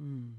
음.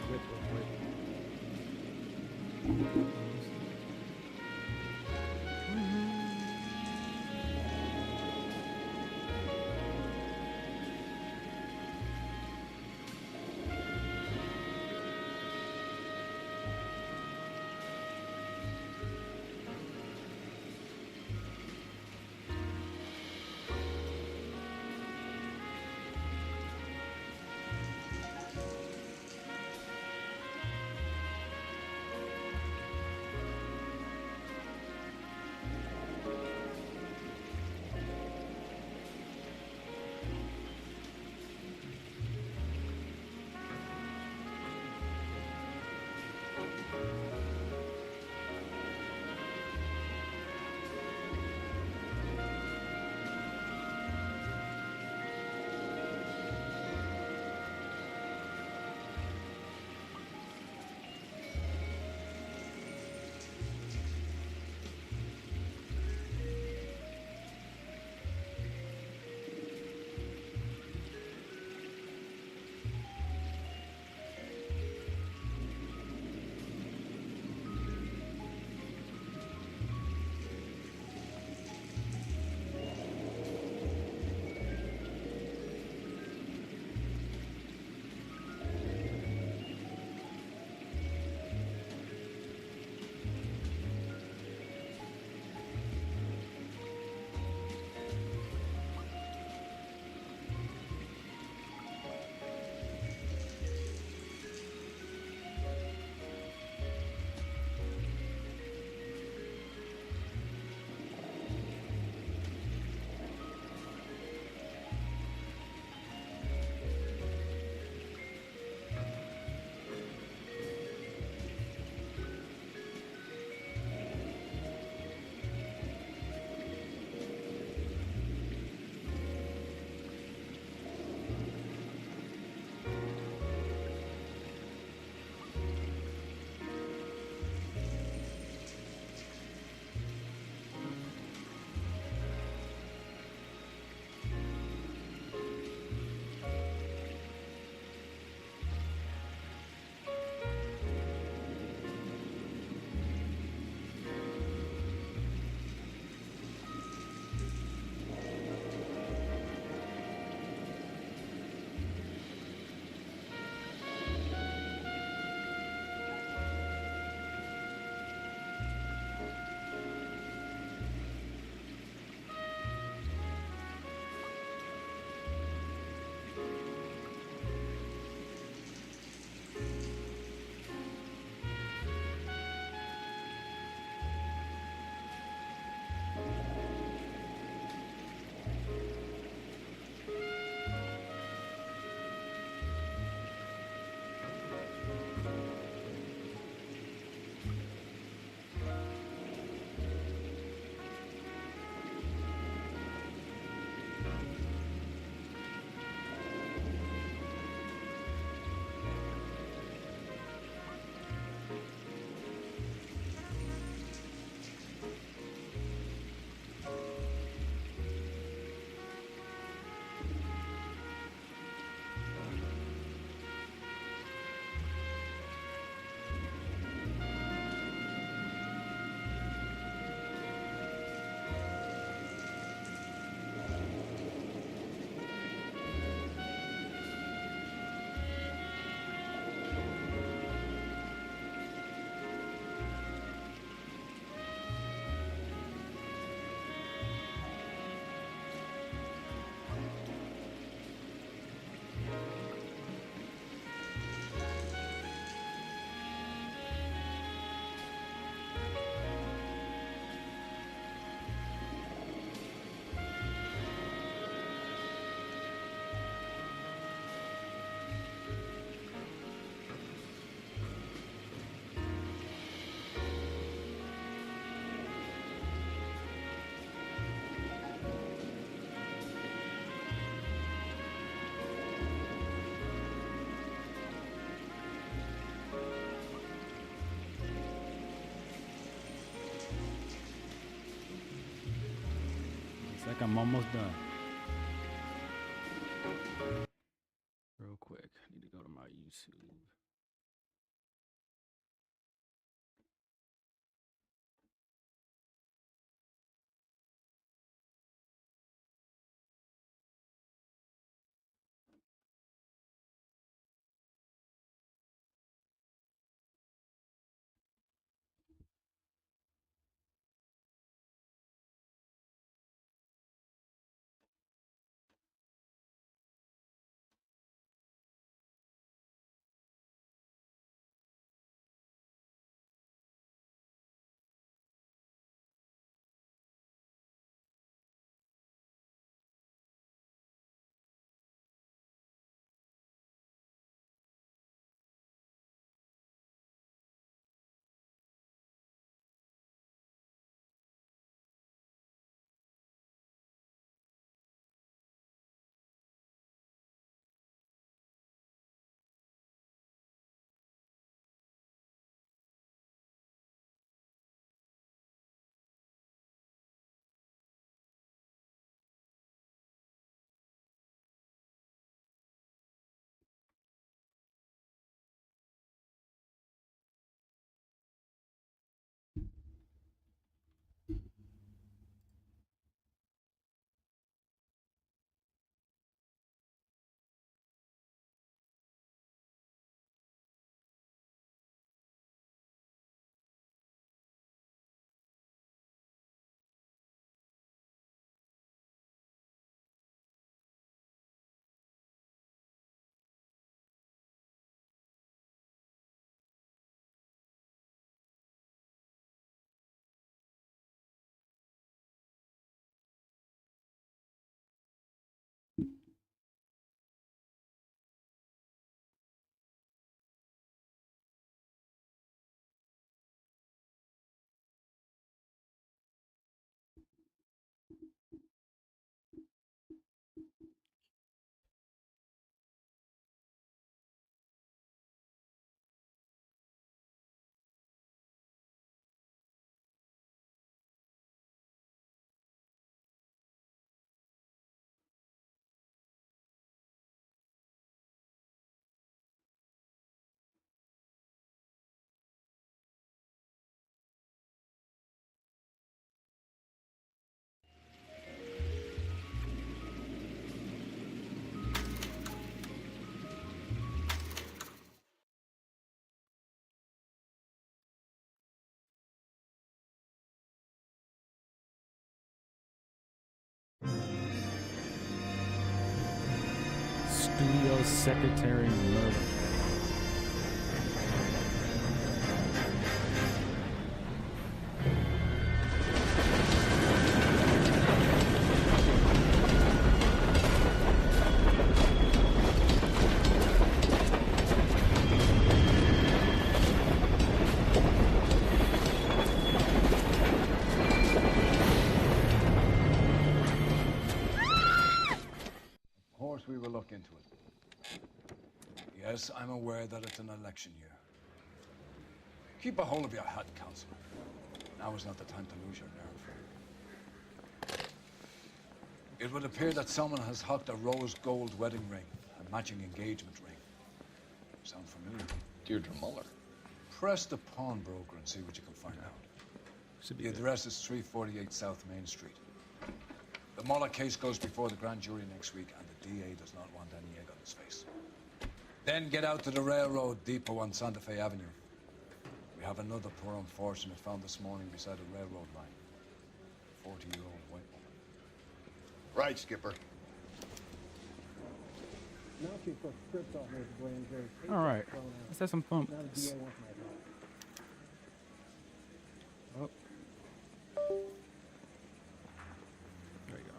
quit real quick. It's like I'm almost done. Real quick, I need to go to my YouTube. studio secretary murder. Of course we will look into it. Yes, I'm aware that it's an election year. Keep a hold of your hat, Councillor. Now is not the time to lose your nerve. It would appear that someone has hocked a rose gold wedding ring, a matching engagement ring. Sound familiar? Deirdre Muller. Press the pawnbroker and see what you can find out. Should be The good. address is 348 South Main Street. The Muller case goes before the grand jury next week, and the DA does not want any egg on his face. Then get out to the railroad depot on Santa Fe Avenue. We have another poor unfortunate found this morning beside a railroad line. 40-year-old white woman. Right, Skipper. Now she's put scripts on her blame her. All right, let's have some fun. Now the DA wants my help. Oh. There you go.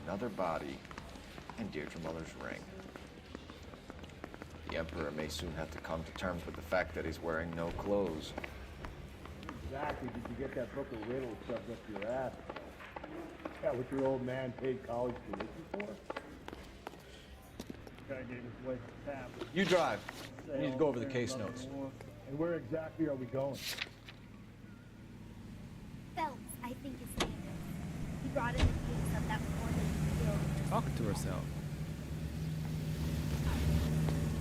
Another body and Deirdre Muller's ring. The Emperor may soon have to come to terms with the fact that he's wearing no clothes. Exactly. Did you get that book of riddles shoved up your ass? Yeah, what your old man paid college tuition for? Guy gave his wife a tap. You drive. We need to go over the case notes. And where exactly are we going? Phelps, I think his name is. He brought in the case of that poor lady killed. Talking to herself.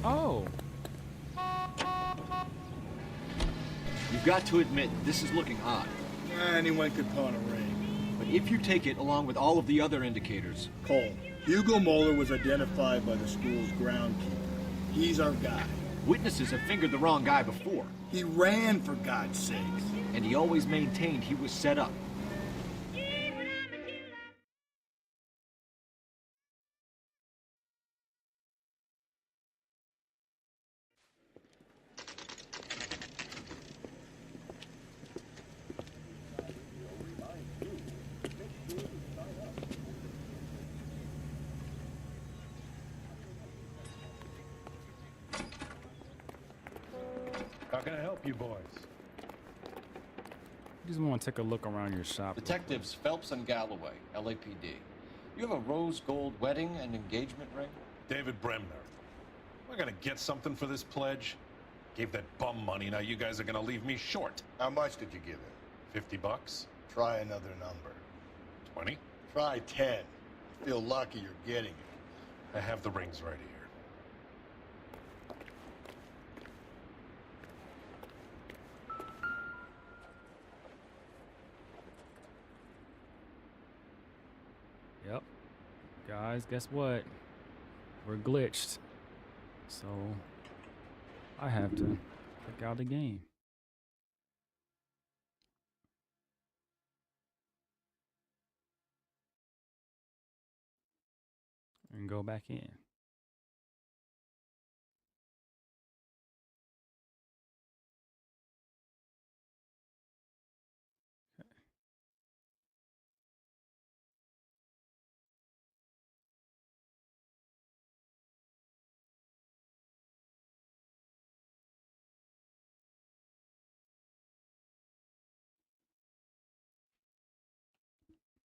Oh. You've got to admit, this is looking odd. Anyone could pawn a ring. But if you take it along with all of the other indicators, Cole, Hugo Moeller was identified by the school's groundkeeper. He's our guy. witnesses have fingered the wrong guy before. He ran, for God's sakes. And he always maintained he was set up. How can I help you boys? Just want to take a look around your shop. Detectives Phelps and Galloway, LAPD. You have a rose gold wedding and engagement ring? David Bremner. Am I gonna get something for this pledge? Gave that bum money, now you guys are gonna leave me short. How much did you give him? 50 bucks? Try another number. 20? Try 10. You feel lucky you're getting it. I have the rings right here. Yep. Guys, guess what? We're glitched. So I have to check out the game. And go back in.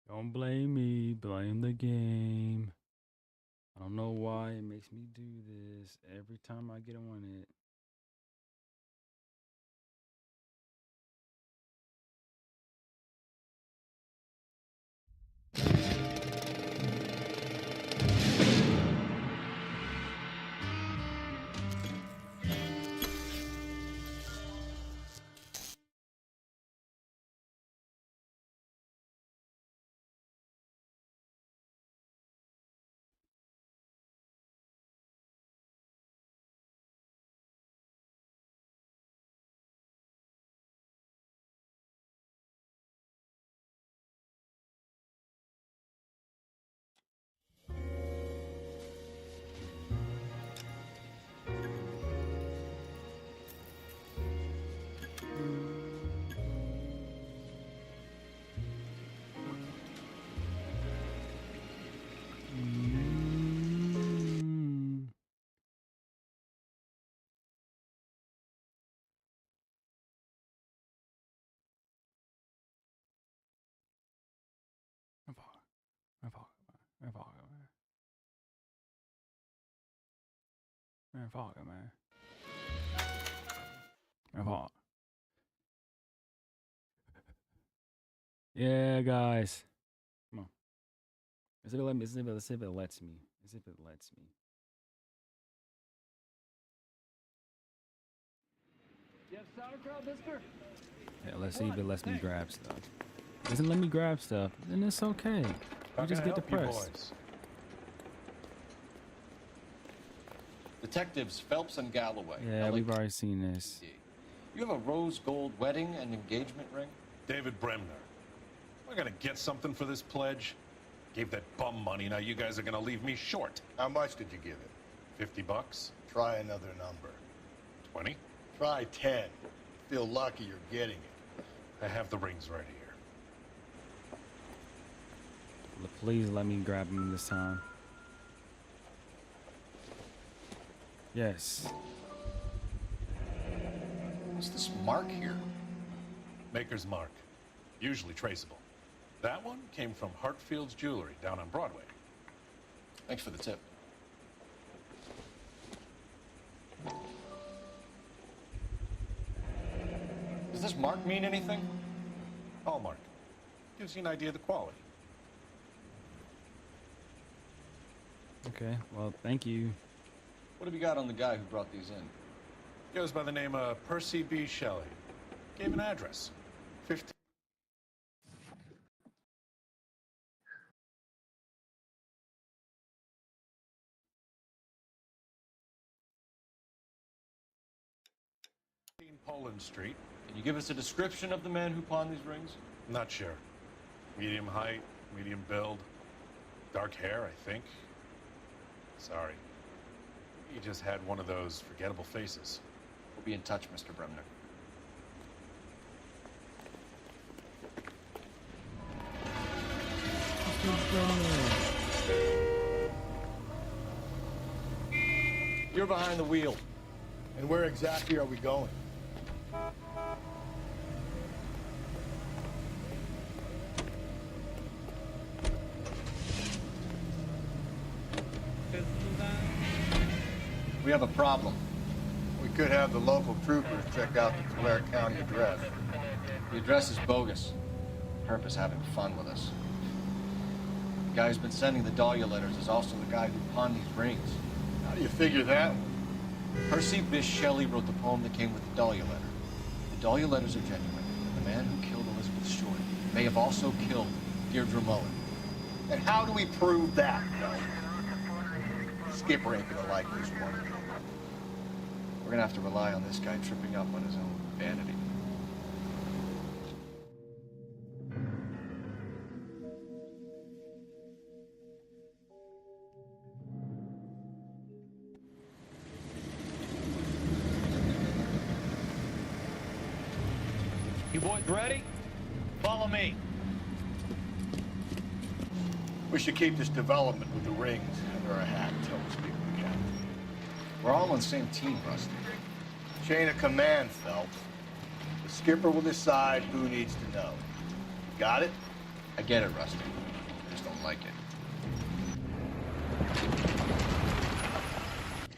Don't blame me, blame the game. I don't know why it makes me do this every time I get on it. Man, fuck it, man. Man, fuck. Yeah, guys. Come on. Let's see if it lets me. Let's see if it lets me. Let's see if it lets me. You have sauerkraut, mister? Yeah, let's see if it lets me grab stuff. Doesn't let me grab stuff, then it's okay. How You just can I get help you depressed. boys? Detectives Phelps and Galloway. Yeah, we've LAPD. already seen this. You have a rose gold wedding and engagement ring? David Bremner. Am I gonna get something for this pledge? Gave that bum money, now you guys are gonna leave me short. How much did you give it? 50 bucks? Try another number. 20? Try 10. Feel lucky you're getting it. I have the rings right here. Please let me grab him this time. Yes. What's this mark here? Maker's mark. Usually traceable. That one came from Hartfield's Jewelry down on Broadway. Thanks for the tip. Does this mark mean anything? Hallmark. Gives you an idea of the quality. Okay, well, thank you. What have you got on the guy who brought these in? Goes by the name of Percy B. Shelley. Gave an address. 15. Poland Street. Can you give us a description of the man who pawned these rings? Not sure. Medium height, medium build, dark hair, I think. Sorry. He just had one of those forgettable faces. We'll be in touch, Mr. Bremner. You're behind the wheel. And where exactly are we going? We have a problem. We could have the local troopers check out the Tulare County address. The address is bogus. Herb is having fun with us. The guy who's been sending the Dahlia letters is also the guy who pawned these rings. How do you figure that? Percy Bysshe Shelley wrote the poem that came with the Dahlia letter. The Dahlia letters are genuine. The man who killed Elizabeth Short may have also killed Deirdre Mullen. And how do we prove that, though? Skipper ain't gonna like this one. We're gonna have to rely on this guy tripping up on his own vanity. You boys ready? Follow me. We should keep this development with the rings under our hat until we speak with the captain. We're all on the same team, Rusty. Chain of command, Phelps. The skipper will decide who needs to know. Got it? I get it, Rusty. I just don't like it.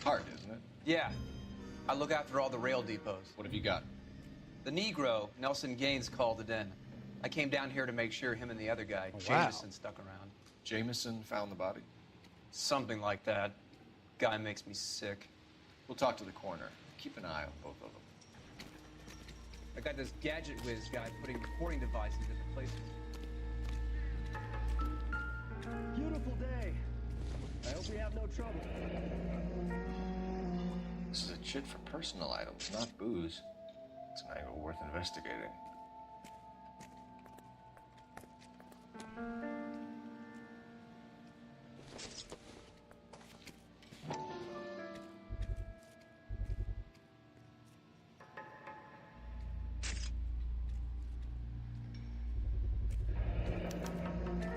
Hard, isn't it? Yeah. I look after all the rail depots. What have you got? The Negro, Nelson Gaines, called it in. I came down here to make sure him and the other guy, wow. Jameson, stuck around. Jameson found the body? Something like that. Guy makes me sick. We'll talk to the coroner. Keep an eye on both of them. I got this gadget whiz guy putting recording devices in the places. Beautiful day. I hope we have no trouble. This is a chit for personal items, not booze. It's an angle worth investigating.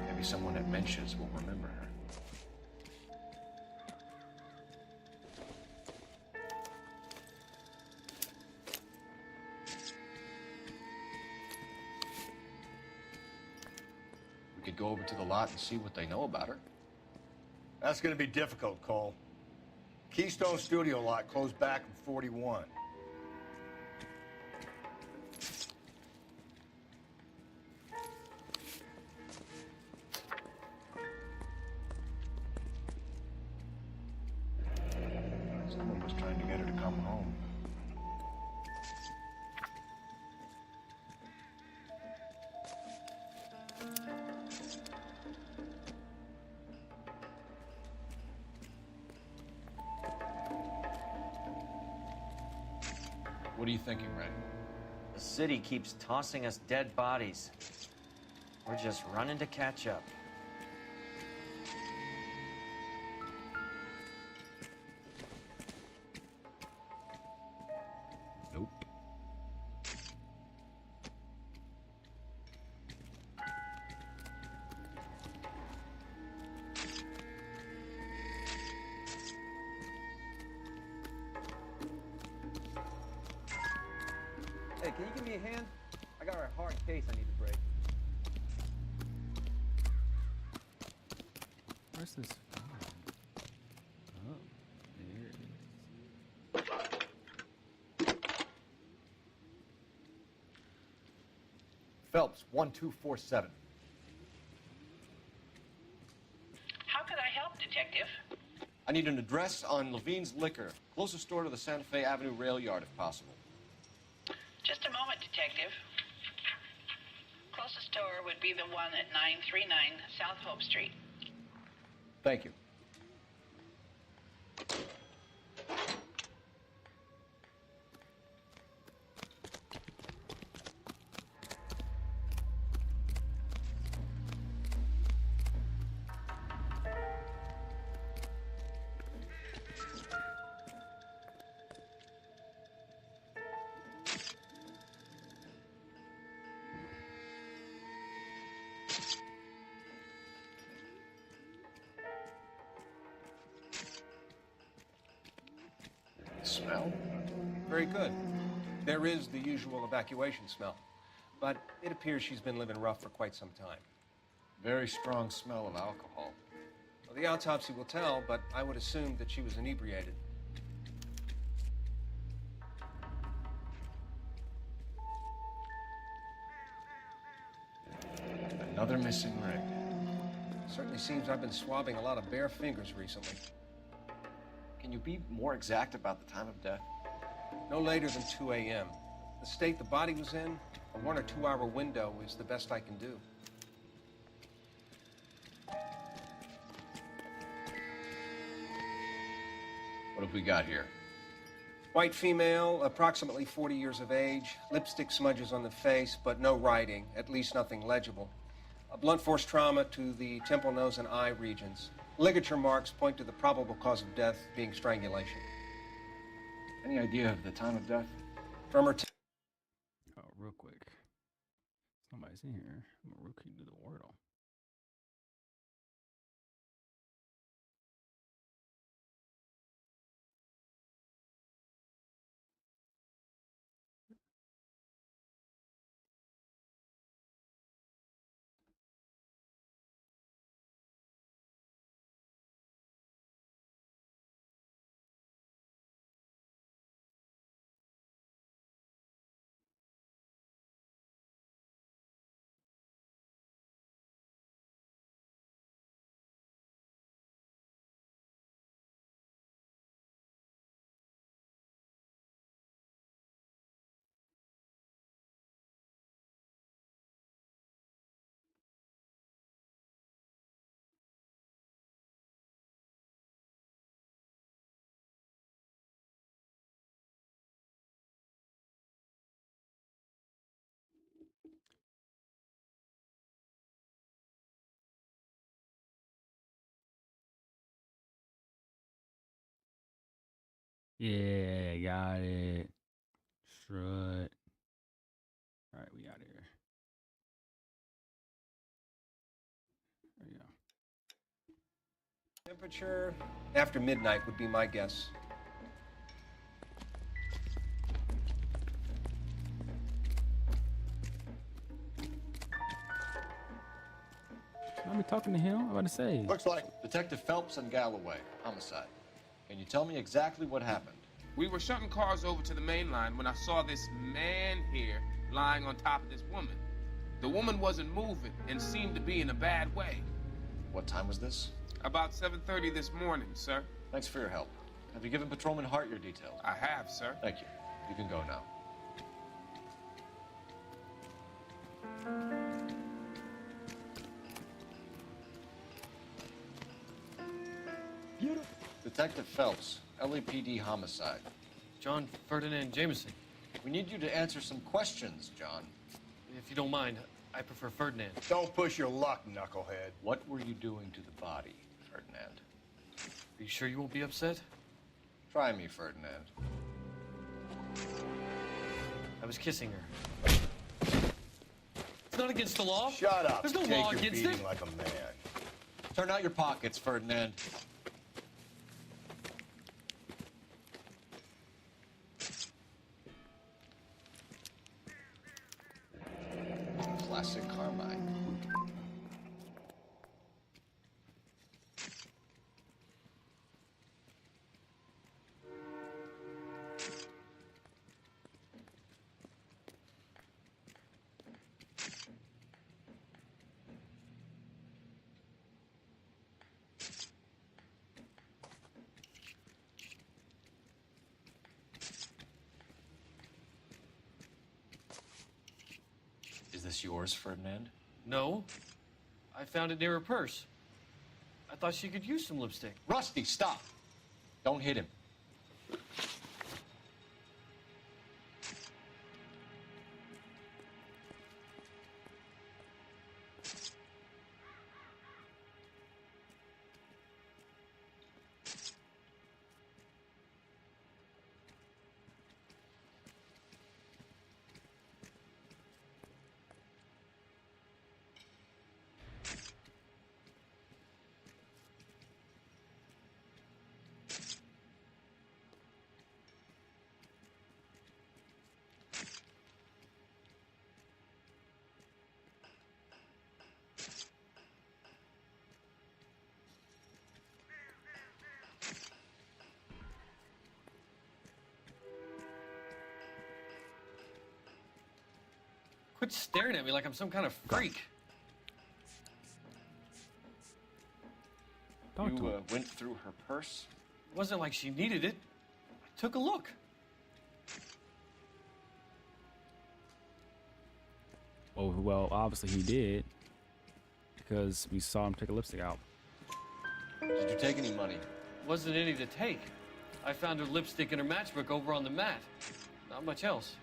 Maybe someone at Mensch's will remember her. We could go over to the lot and see what they know about her. That's gonna be difficult, Cole. Keystone Studio lot closed back in 41. Someone was trying to get her to come home. What are you thinking, Ray? The city keeps tossing us dead bodies. We're just running to catch up. Nope. Hey, can you give me a hand? I got a hard case I need to break. Where's this phone? Oh, there it is. Phelps, 1247. How can I help, Detective? I need an address on Levine's Liquor. Closest store to the Santa Fe Avenue rail yard, if possible. Just a moment, Detective. Closest store would be the one at 939 South Hope Street. Thank you. Smell? Very good. There is the usual evacuation smell, but it appears she's been living rough for quite some time. Very strong smell of alcohol. Well, the autopsy will tell, but I would assume that she was inebriated. Another missing ring. Certainly seems I've been swabbing a lot of bare fingers recently. Can you be more exact about the time of death? No later than 2 a.m. The state the body was in, a 1 or 2 hour window is the best I can do. What have we got here? White female, approximately 40 years of age, lipstick smudges on the face, but no writing, at least nothing legible. A blunt force trauma to the temple, nose, and eye regions. Ligature marks point to the probable cause of death being strangulation. Any idea of the time of death? From her Oh, real quick. Somebody's in here. I'm gonna real quick do the wordle. Yeah, got it. Strut. All right, we out here. There you go. temperature, after midnight would be my guess. I'm talking to him. I'm about to say. Looks like Detective Phelps and Galloway, homicide. Can you tell me exactly what happened? We were shunting cars over to the main line when I saw this man here lying on top of this woman. The woman wasn't moving and seemed to be in a bad way. What time was this? About 7:30 this morning, sir. Thanks for your help. Have you given Patrolman Hart your details? I have, sir. Thank you. You can go now. Beautiful. Detective Phelps, LAPD homicide. John Ferdinand Jameson. We need you to answer some questions, John. If you don't mind, I prefer Ferdinand. Don't push your luck, knucklehead. What were you doing to the body, Ferdinand? Are you sure you won't be upset? Try me, Ferdinand. I was kissing her. It's not against the law. Shut up. There's no Take law your against beating it. like a man. Turn out your pockets, Ferdinand. Classic Carmine. Is this yours, Ferdinand? No. I found it near her purse. I thought she could use some lipstick. Rusty, stop! Don't hit him. Quit staring at me like I'm some kind of freak. You went through her purse? It wasn't like she needed it. I took a look. Oh, well, obviously he did. Because we saw him take a lipstick out. Did you take any money? Wasn't any to take. I found her lipstick and her matchbook over on the mat. Not much else.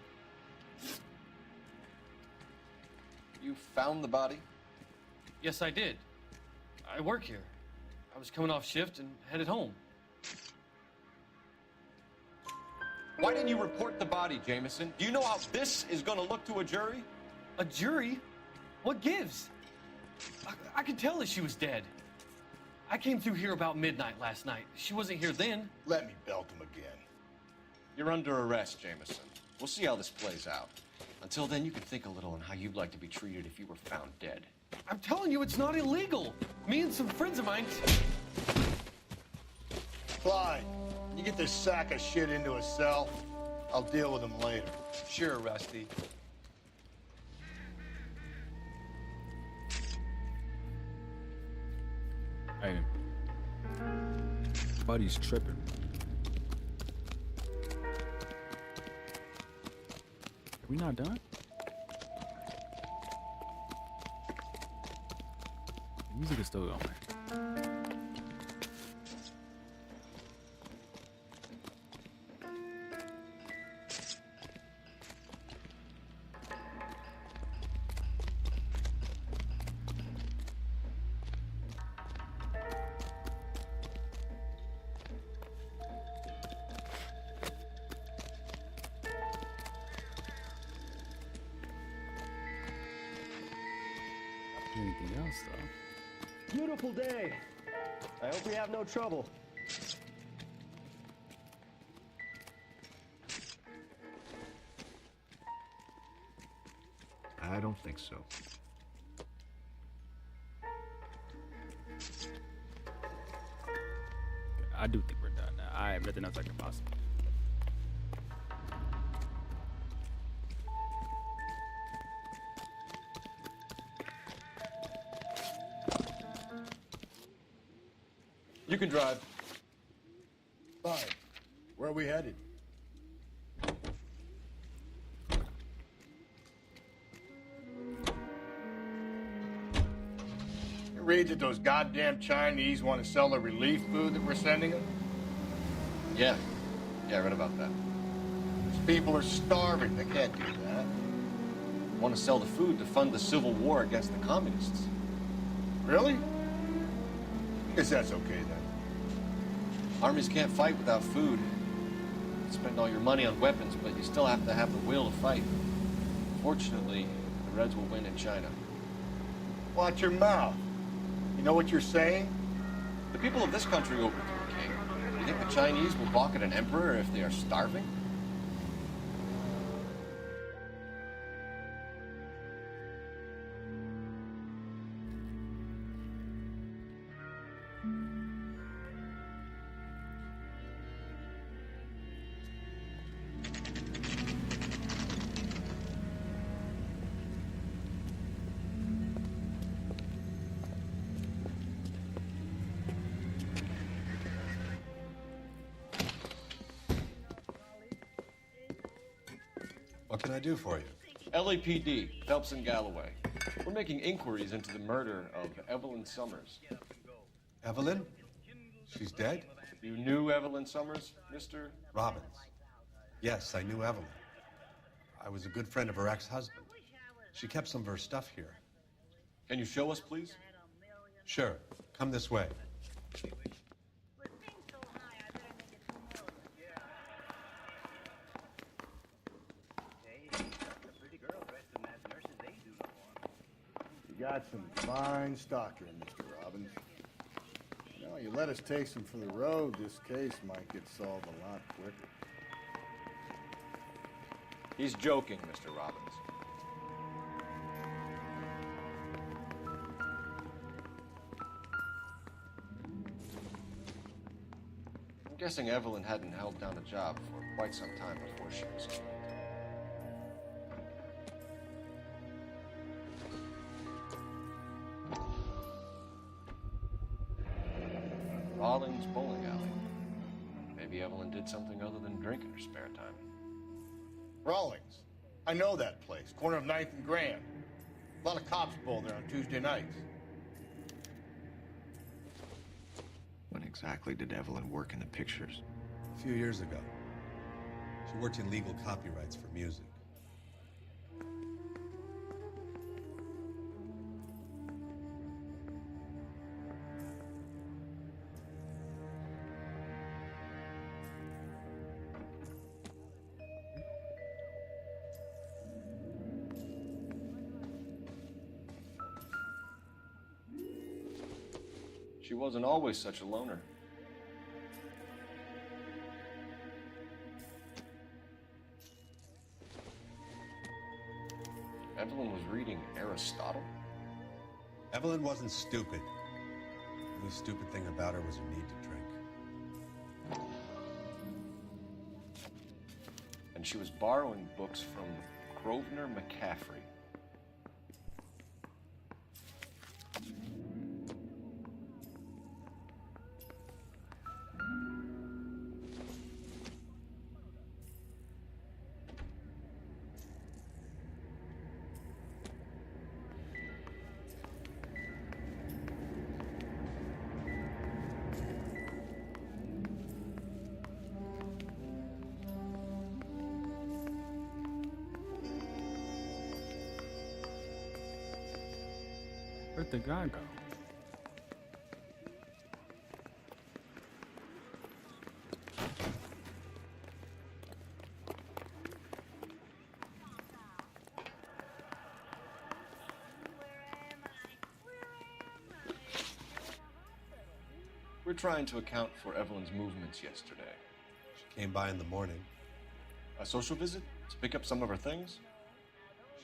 You found the body? Yes, I did. I work here. I was coming off shift and headed home. Why didn't you report the body, Jameson? Do you know how this is going to look to a jury? A jury? What gives? I could tell that she was dead. I came through here about midnight last night. She wasn't here then. Let me belt him again. You're under arrest, Jameson. We'll see how this plays out. Until then, you can think a little on how you'd like to be treated if you were found dead. I'm telling you, it's not illegal. Me and some friends of mine... Clyde, you get this sack of shit into a cell. I'll deal with him later. Sure, Rusty. Hey. Buddy's tripping. Are we not done? The music is still going. Anything else though? Beautiful day. I hope we have no trouble. I don't think so. I do think we're done now. everything else I could possibly. You can drive. Fine. Where are we headed? You read that those goddamn Chinese want to sell the relief food that we're sending them? Yeah. Yeah, I read about that. These people are starving. They can't do that. Want to sell the food to fund the civil war against the communists. Really? Guess that's okay then. Armies can't fight without food. You spend all your money on weapons, but you still have to have the will to fight. Fortunately, the Reds will win in China. Watch your mouth. You know what you're saying? The people of this country overthrew a king. You think the Chinese will balk at an emperor if they are starving? What can I do for you? LAPD, Phelps and Galloway. We're making inquiries into the murder of Evelyn Summers. Evelyn? She's dead? You knew Evelyn Summers, Mr. Robbins. Yes, I knew Evelyn. I was a good friend of her ex-husband. She kept some of her stuff here. Can you show us, please? Sure. Come this way. You got some fine stock here, Mr. Robbins. You know, you let us take some for the road, this case might get solved a lot quicker. He's joking, Mr. Robbins. I'm guessing Evelyn hadn't held down a job for quite some time before she was killed. Rollins Bowling Alley. Maybe Evelyn did something other than drink in her spare time. Rawlings. I know that place. Corner of 9th and Grand. A lot of cops bowl there on Tuesday nights. When exactly did Evelyn work in the pictures? A few years ago. She worked in legal copyrights for music. She wasn't always such a loner. Evelyn was reading Aristotle? Evelyn wasn't stupid. The only stupid thing about her was her need to drink. And she was borrowing books from Grosvenor McCaffrey. Where'd the guy go? We're trying to account for Evelyn's movements yesterday. She came by in the morning. A social visit? To pick up some of her things?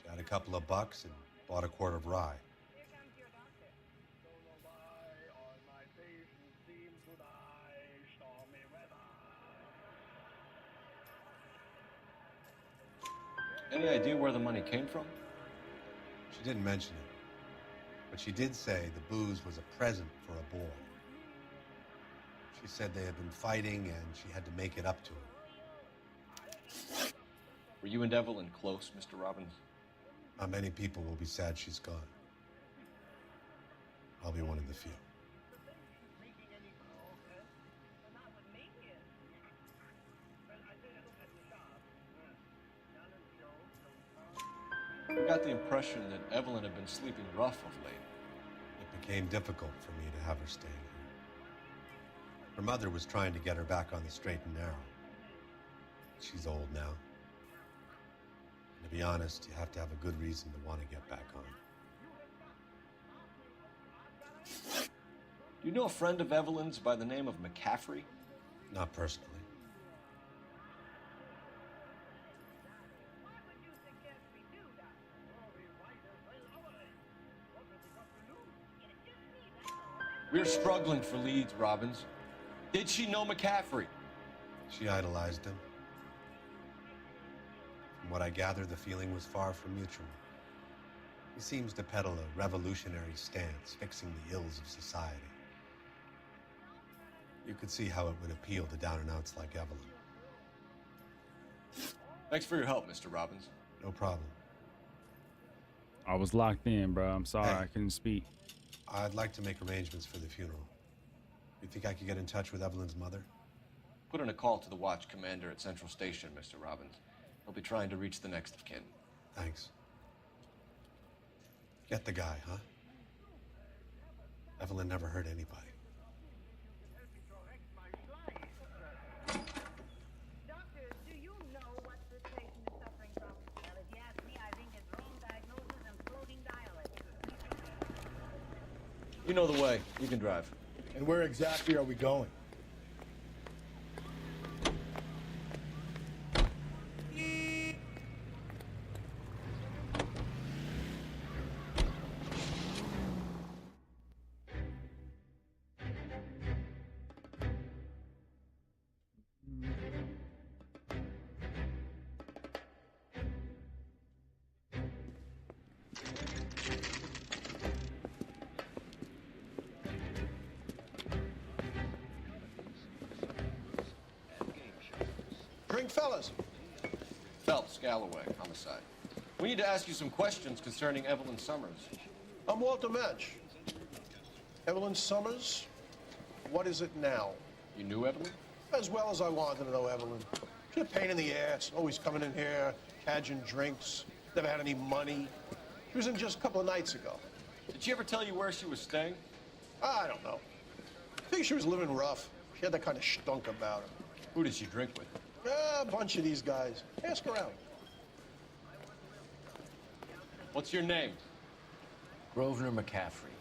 She had a couple of bucks and bought a quart of rye. Any idea where the money came from? She didn't mention it, but she did say the booze was a present for a boy. She said they had been fighting and she had to make it up to him. Were you and Evelyn close, Mr. Robbins? Not many people will be sad she's gone. I'll be one of the few. I got the impression that Evelyn had been sleeping rough of late. It became difficult for me to have her staying here. Her mother was trying to get her back on the straight and narrow. She's old now. And to be honest, you have to have a good reason to want to get back on. Do you know a friend of Evelyn's by the name of McCaffrey? Not personally. We're struggling for leads, Robbins. Did she know McCaffrey? She idolized him. From what I gather, the feeling was far from mutual. He seems to peddle a revolutionary stance, fixing the ills of society. You could see how it would appeal to down-and-outs like Evelyn. Thanks for your help, Mr. Robbins. No problem. I was locked in, bro. I'm sorry I couldn't speak. I'd like to make arrangements for the funeral. You think I could get in touch with Evelyn's mother? Put in a call to the watch commander at Central Station, Mr. Robbins. He'll be trying to reach the next of kin. Thanks. Get the guy, huh? Evelyn never hurt anybody. You know the way. You can drive. And where exactly are we going? Drink, fellas. Phelps, Galloway, homicide. We need to ask you some questions concerning Evelyn Summers. I'm Walter Mensch. Evelyn Summers? What is it now? You knew Evelyn? As well as I wanted to know Evelyn. She's a pain in the ass, always coming in here, cadging drinks, never had any money. She was in just a couple of nights ago. Did she ever tell you where she was staying? I don't know. I think she was living rough. She had that kind of stunk about her. Who did she drink with? A bunch of these guys. Ask around. What's your name? Grosvenor McCaffrey.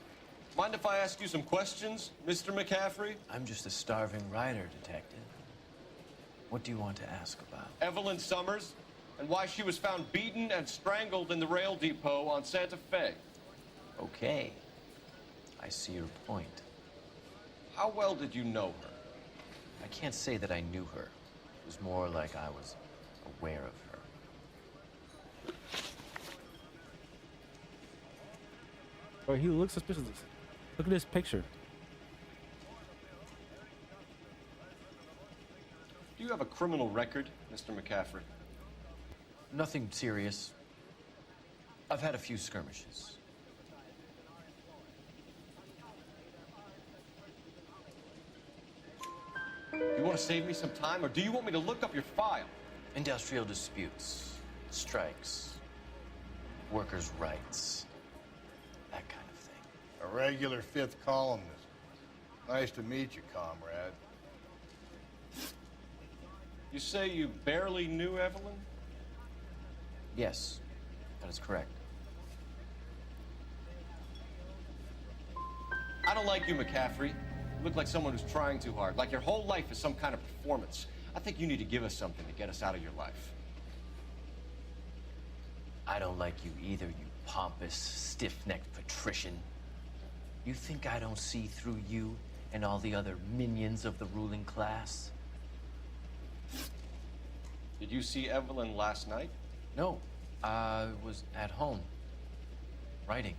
Mind if I ask you some questions, Mr. McCaffrey? I'm just a starving writer, detective. What do you want to ask about? Evelyn Summers, and why she was found beaten and strangled in the rail depot on Santa Fe. Okay. I see your point. How well did you know her? I can't say that I knew her. It was more like I was aware of her. Bro, he looks suspicious. Look at this picture. Do you have a criminal record, Mr. McCaffrey? Nothing serious. I've had a few skirmishes. You want to save me some time, or do you want me to look up your file? Industrial disputes, strikes, workers' rights, that kind of thing. A regular fifth columnist. Nice to meet you, comrade. You say you barely knew Evelyn? Yes, that is correct. I don't like you, McCaffrey. You look like someone who's trying too hard, like your whole life is some kind of performance. I think you need to give us something to get us out of your life. I don't like you either, you pompous, stiff-necked patrician. You think I don't see through you and all the other minions of the ruling class? Did you see Evelyn last night? No. I was at home, writing.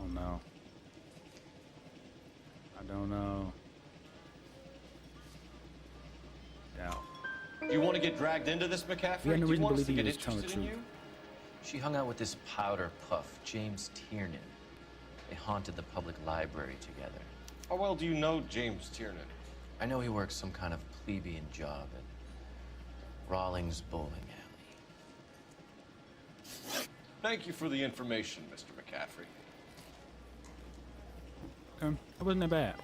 Oh no. I don't know. Doubt. Do you want to get dragged into this, McCaffrey? We had no Do you reason to want us believe to he get was telling the interested in truth. you? She hung out with this powder puff, James Tiernan. They haunted the public library together. How well do you know James Tiernan? I know he works some kind of plebeian job at Rawlings Bowling Alley. Thank you for the information, Mr. McCaffrey. Okay, that wasn't that bad.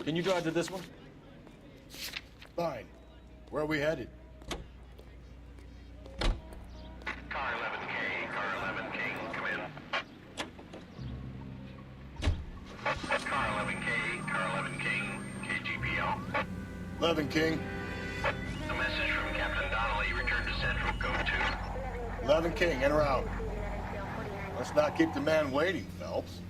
Can you drive to this one? Fine. Where are we headed? Car 11K, car 11 King, come in. Car 11K, car 11 King, KGPL. 11 King. A message from Captain Donnelly, return to Central, code 2. 11 King, in or out? Let's not keep the man waiting, Phelps.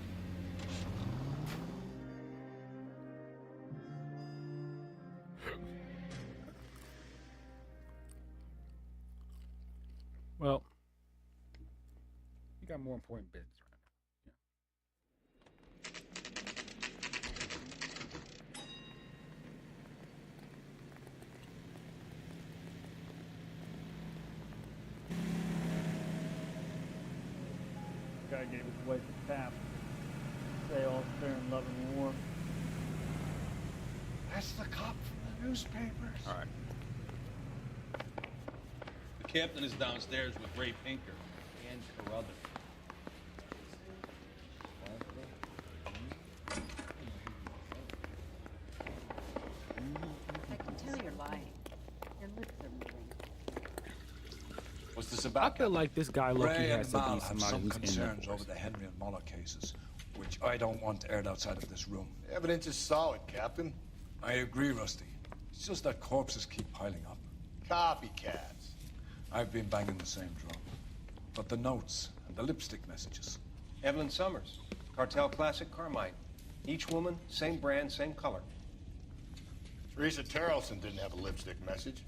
Well, you got more important business right Guy gave his wife a tap. Say all fair in love and war. That's the cop from the newspapers. All right. The captain is downstairs with Ray Pinker and Carruthers. I can tell you're lying. Your lips are moving. What's this I about? feel like this guy Loki Ray has and to Mal be have somebody some who's in there. concerns over the Henry and Muller cases, which I don't want aired outside of this room. The evidence is solid, Captain. I agree, Rusty. It's just that corpses keep piling up. Copycats. I've been banging the same drum. But the notes and the lipstick messages. Evelyn Summers, Cartel Classic Carmine. Each woman, same brand, same color. Teresa Terrelson didn't have a lipstick message.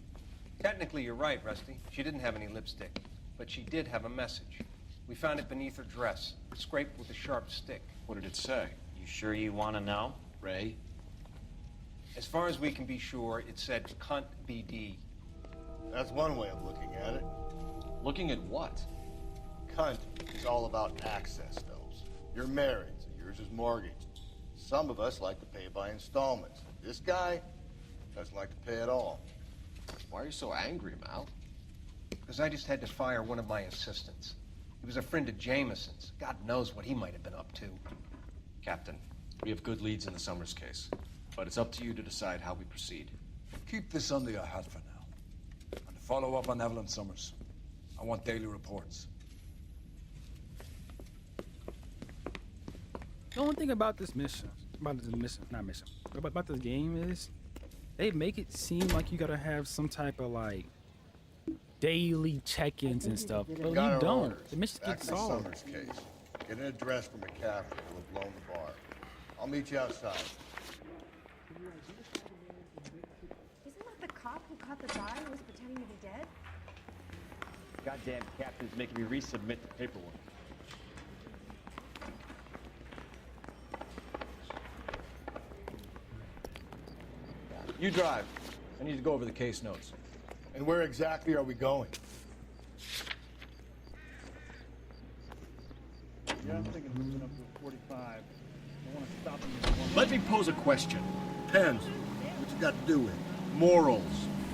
Technically, you're right, Rusty. She didn't have any lipstick, but she did have a message. We found it beneath her dress, scraped with a sharp stick. What did it say? You sure you want to know? Ray? As far as we can be sure, it said cunt BD. That's one way of looking at it. Looking at what? Cunt is all about access, Phelps. You're married, so yours is mortgaged. Some of us like to pay by installments. This guy doesn't like to pay at all. Why are you so angry, Mal? Because I just had to fire one of my assistants. He was a friend of Jameson's. God knows what he might have been up to. Captain, we have good leads in the Summers case, but it's up to you to decide how we proceed. Keep this under your hat for now. And follow up on Evelyn Summers. I want daily reports. The only thing about this mission, not mission, but about this game is they make it seem like you gotta have some type of like daily check-ins and stuff, but you Got our don't. orders. The missions Back get to the solved. Summers case. Get an address for McCaffrey. We'll have blown the bar. I'll meet you outside. Isn't that the cop who caught the guy who was pretending to be dead? Goddamn captain's making me resubmit the paperwork. You drive. I need to go over the case notes. And where exactly are we going? Yeah, I'm thinking moving up to a 45. I want to stop him in one. Let me pose a question. Depends. What you got to do with it? Morals.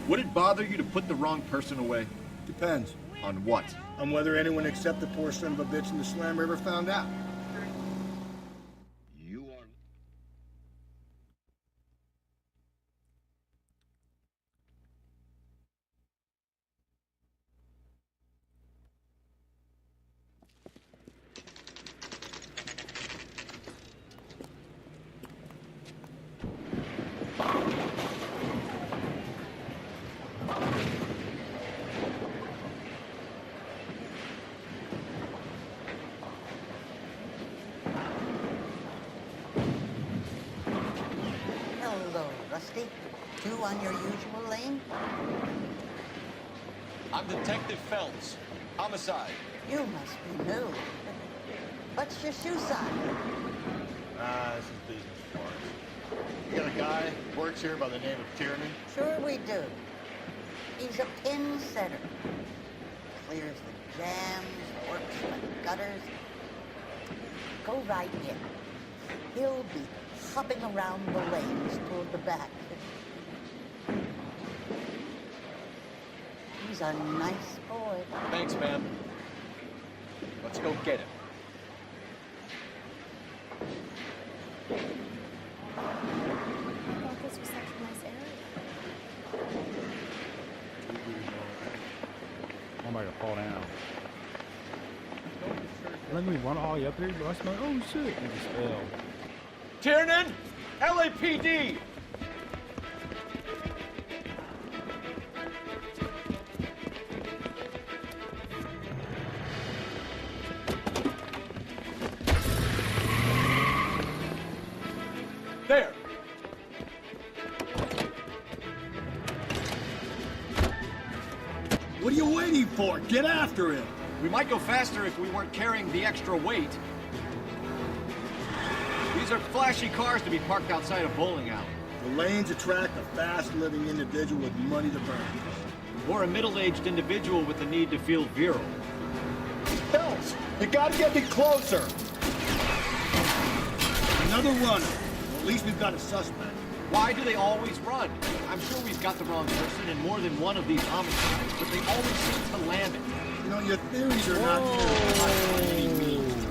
Would it bother you to put the wrong person away? Depends. On what? On whether anyone except the poor son of a bitch in the Slam River found out. You are... 60? 2 on your usual lane? I'm Detective Phelps. Homicide. You must be new. What's your shoe size? This is business for us. You got a guy who works here by the name of Tiernan? Sure we do. He's a pin setter. Clears the jams, works the gutters. Go right in. He'll be hopping around the lanes toward the back. He's a nice boy. Thanks, ma'am. Let's go get him. I thought this was such a nice area. I'm about to fall down. Let me run all the way up there, but I smell, oh shit, and just fell. Tiernan! LAPD! There! What are you waiting for? Get after him! We might go faster if we weren't carrying the extra weight. These are flashy cars to be parked outside a bowling alley. The lanes attract a fast-living individual with money to burn. Or a middle-aged individual with the need to feel virile. Phelps, you gotta get me closer! Another runner. Well, at least we've got a suspect. Why do they always run? I'm sure we've got the wrong person in more than one of these homicides, but they always seem to land it. You know, your theories are not verified by any means.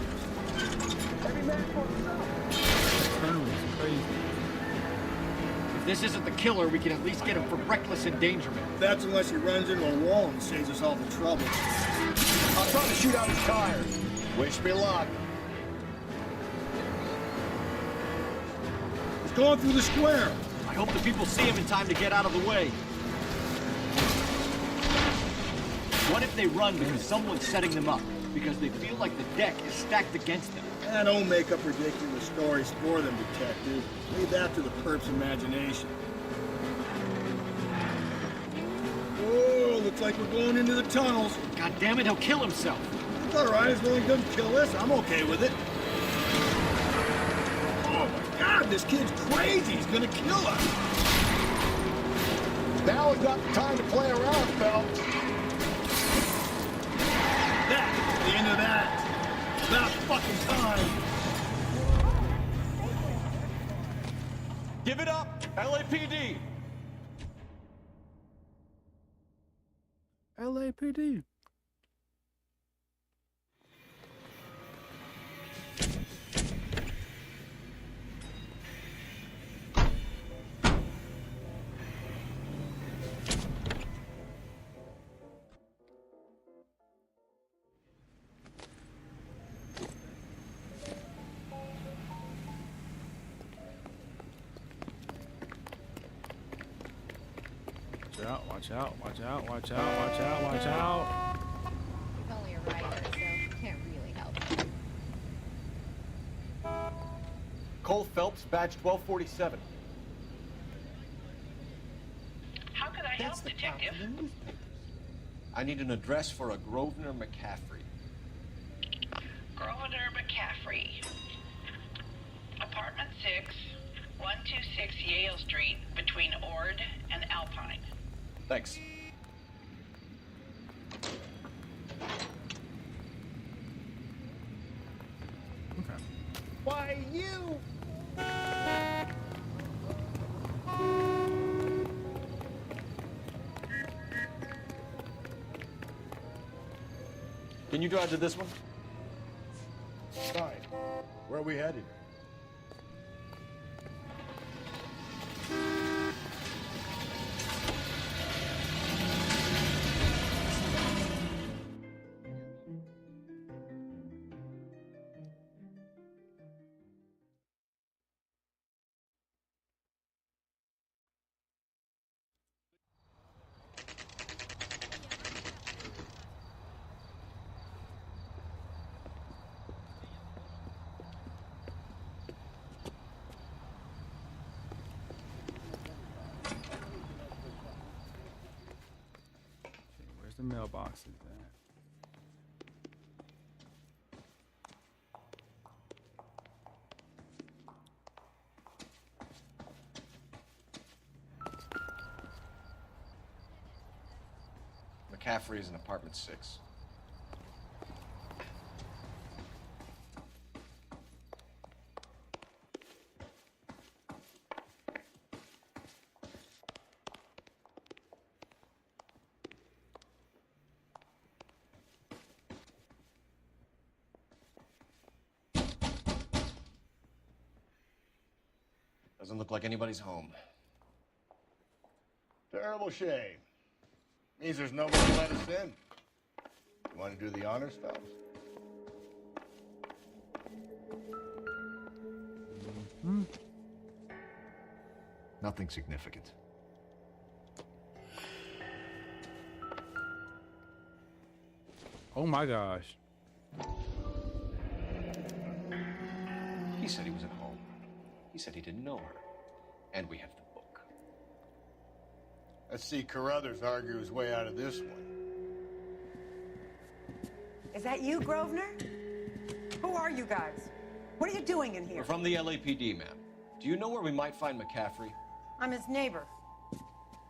Every man for himself. Turn was crazy. If this isn't the killer, we can at least get him for reckless endangerment. That's unless he runs into a wall and saves us all the trouble. I'll try to shoot out his tires. Wish me luck. He's going through the square. I hope the people see him in time to get out of the way. What if they run because someone's setting them up? Because they feel like the deck is stacked against them? Don't make up ridiculous stories for them, detective. Leave that to the perp's imagination. Oh, looks like we're going into the tunnels. God damn it, he'll kill himself. It's all right, as long as he doesn't kill us, I'm okay with it. Oh my God, this kid's crazy. He's gonna kill us. Now is not the time to play around, Phelps. That's the end of that. About fucking time. Give it up, LAPD. LAPD. Watch out, watch out, watch out, watch out, watch out. He's only a writer, so can't really help. Cole Phelps, badge 1247. How can I help, Detective? I need an address for a Grosvenor McCaffrey. Grosvenor McCaffrey. Apartment 6, 126 Yale Street, between Ord and Alpine. Thanks. Okay. Why, you? Can you drive to this one? Fine. Where are we headed? the mailboxes at? McCaffrey is in apartment 6. Doesn't look like anybody's home. Terrible shame. Means there's nobody to let us in. You want to do the honors, fellas? Nothing significant. Oh my gosh. He said he was at home. He said he didn't know her. And we have the book. Let's see Carruthers argue his way out of this one. Is that you, Grosvenor? Who are you guys? What are you doing in here? We're from the LAPD, ma'am. Do you know where we might find McCaffrey? I'm his neighbor.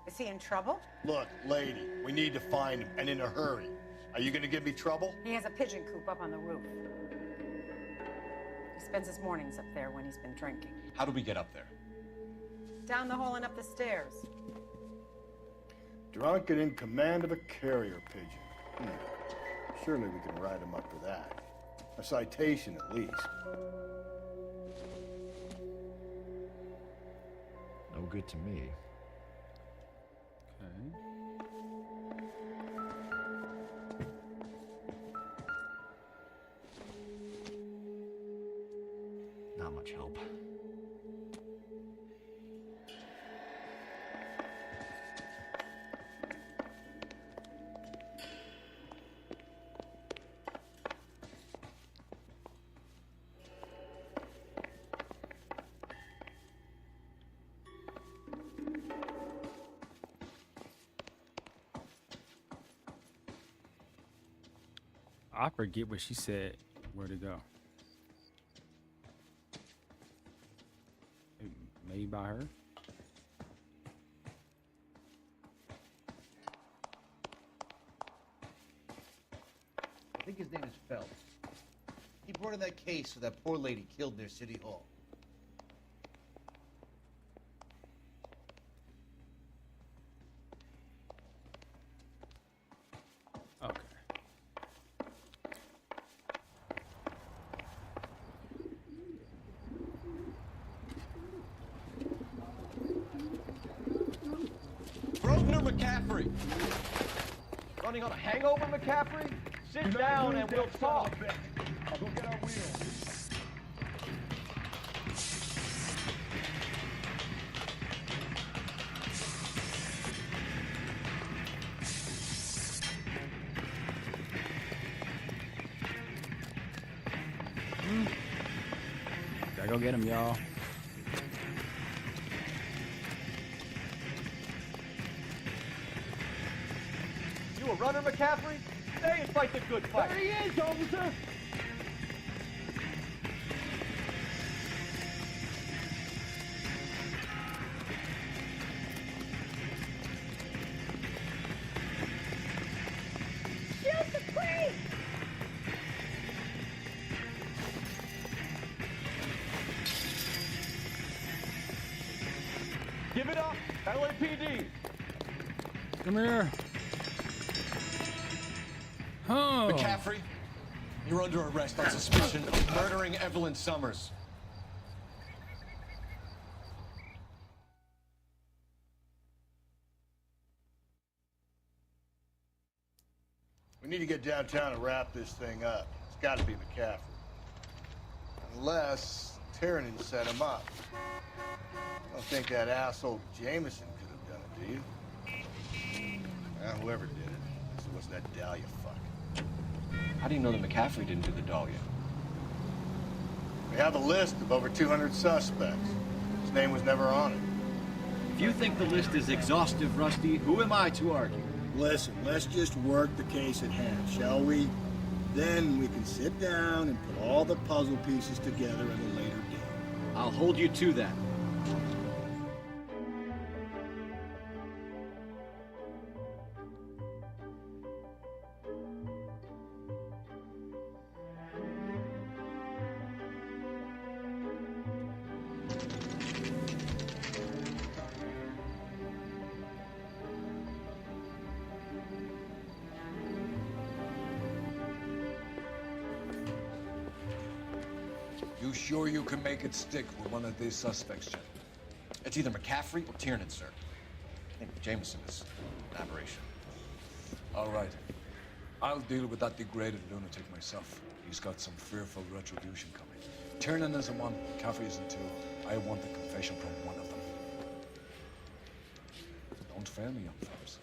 Is he in trouble? Look, lady, we need to find him, and in a hurry. Are you gonna give me trouble? He has a pigeon coop up on the roof. He spends his mornings up there when he's been drinking. How do we get up there? Down the hall and up the stairs. Drunk and in command of a carrier pigeon. Surely we can write him up for that. A citation, at least. No good to me. Okay. Not much help. I forget what she said. Where to go? Maybe by her. I think his name is Phelps. He brought in that case of that poor lady killed near City Hall. Okay. Grosvenor McCaffrey! Running on a hangover, McCaffrey? Sit down and we'll talk. I'll go get our wheels. Gotta go get him, y'all. You a runner, McCaffrey? Stay and fight the good fight. There he is, officer! Shoot the creep! Give it up, LAPD. Come here. Oh. McCaffrey, you're under arrest on suspicion of murdering Evelyn Summers. We need to get downtown and wrap this thing up. It's got to be McCaffrey. Unless Tiernan set him up. I don't think that asshole Jameson could have done it, do you? Well, whoever did it. It was that Dahlia fuck. How do you know that McCaffrey didn't do the Dahlia? We have a list of over 200 suspects. His name was never on it. If you think the list is exhaustive, Rusty, who am I to argue? Listen, let's just work the case at hand, shall we? Then we can sit down and put all the puzzle pieces together at a later date. I'll hold you to that. You sure you can make it stick with one of these suspects, Jen? It's either McCaffrey or Tiernan, sir. I think Jameson is an aberration. All right. I'll deal with that degraded lunatic myself. He's got some fearful retribution coming. Tiernan isn't one, McCaffrey isn't two. I want the confession from one of them. Don't fail me, young fellas.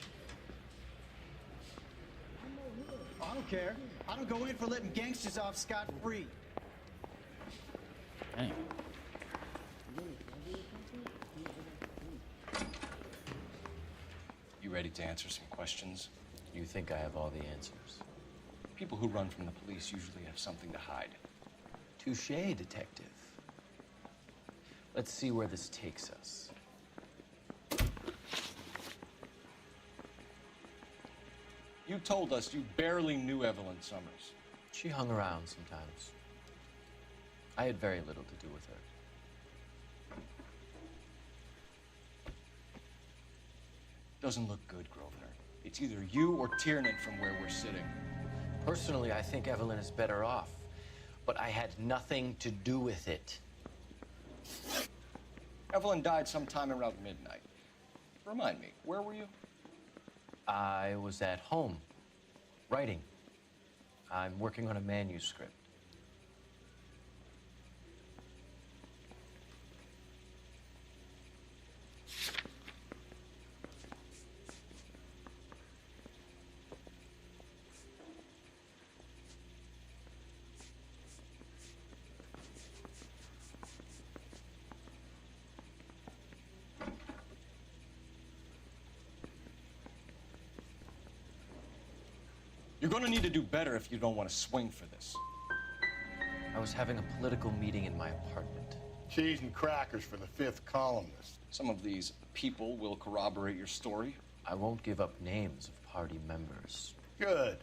I don't care. I don't go in for letting gangsters off scot-free. Damn. You ready to answer some questions? You think I have all the answers? People who run from the police usually have something to hide. Touché, detective. Let's see where this takes us. You told us you barely knew Evelyn Summers. She hung around sometimes. I had very little to do with her. Doesn't look good, Grosvenor. It's either you or Tiernan from where we're sitting. Personally, I think Evelyn is better off, but I had nothing to do with it. Evelyn died sometime around midnight. Remind me, where were you? I was at home, writing. I'm working on a manuscript. You're gonna need to do better if you don't want to swing for this. I was having a political meeting in my apartment. Cheese and crackers for the fifth columnist. Some of these people will corroborate your story. I won't give up names of party members. Good.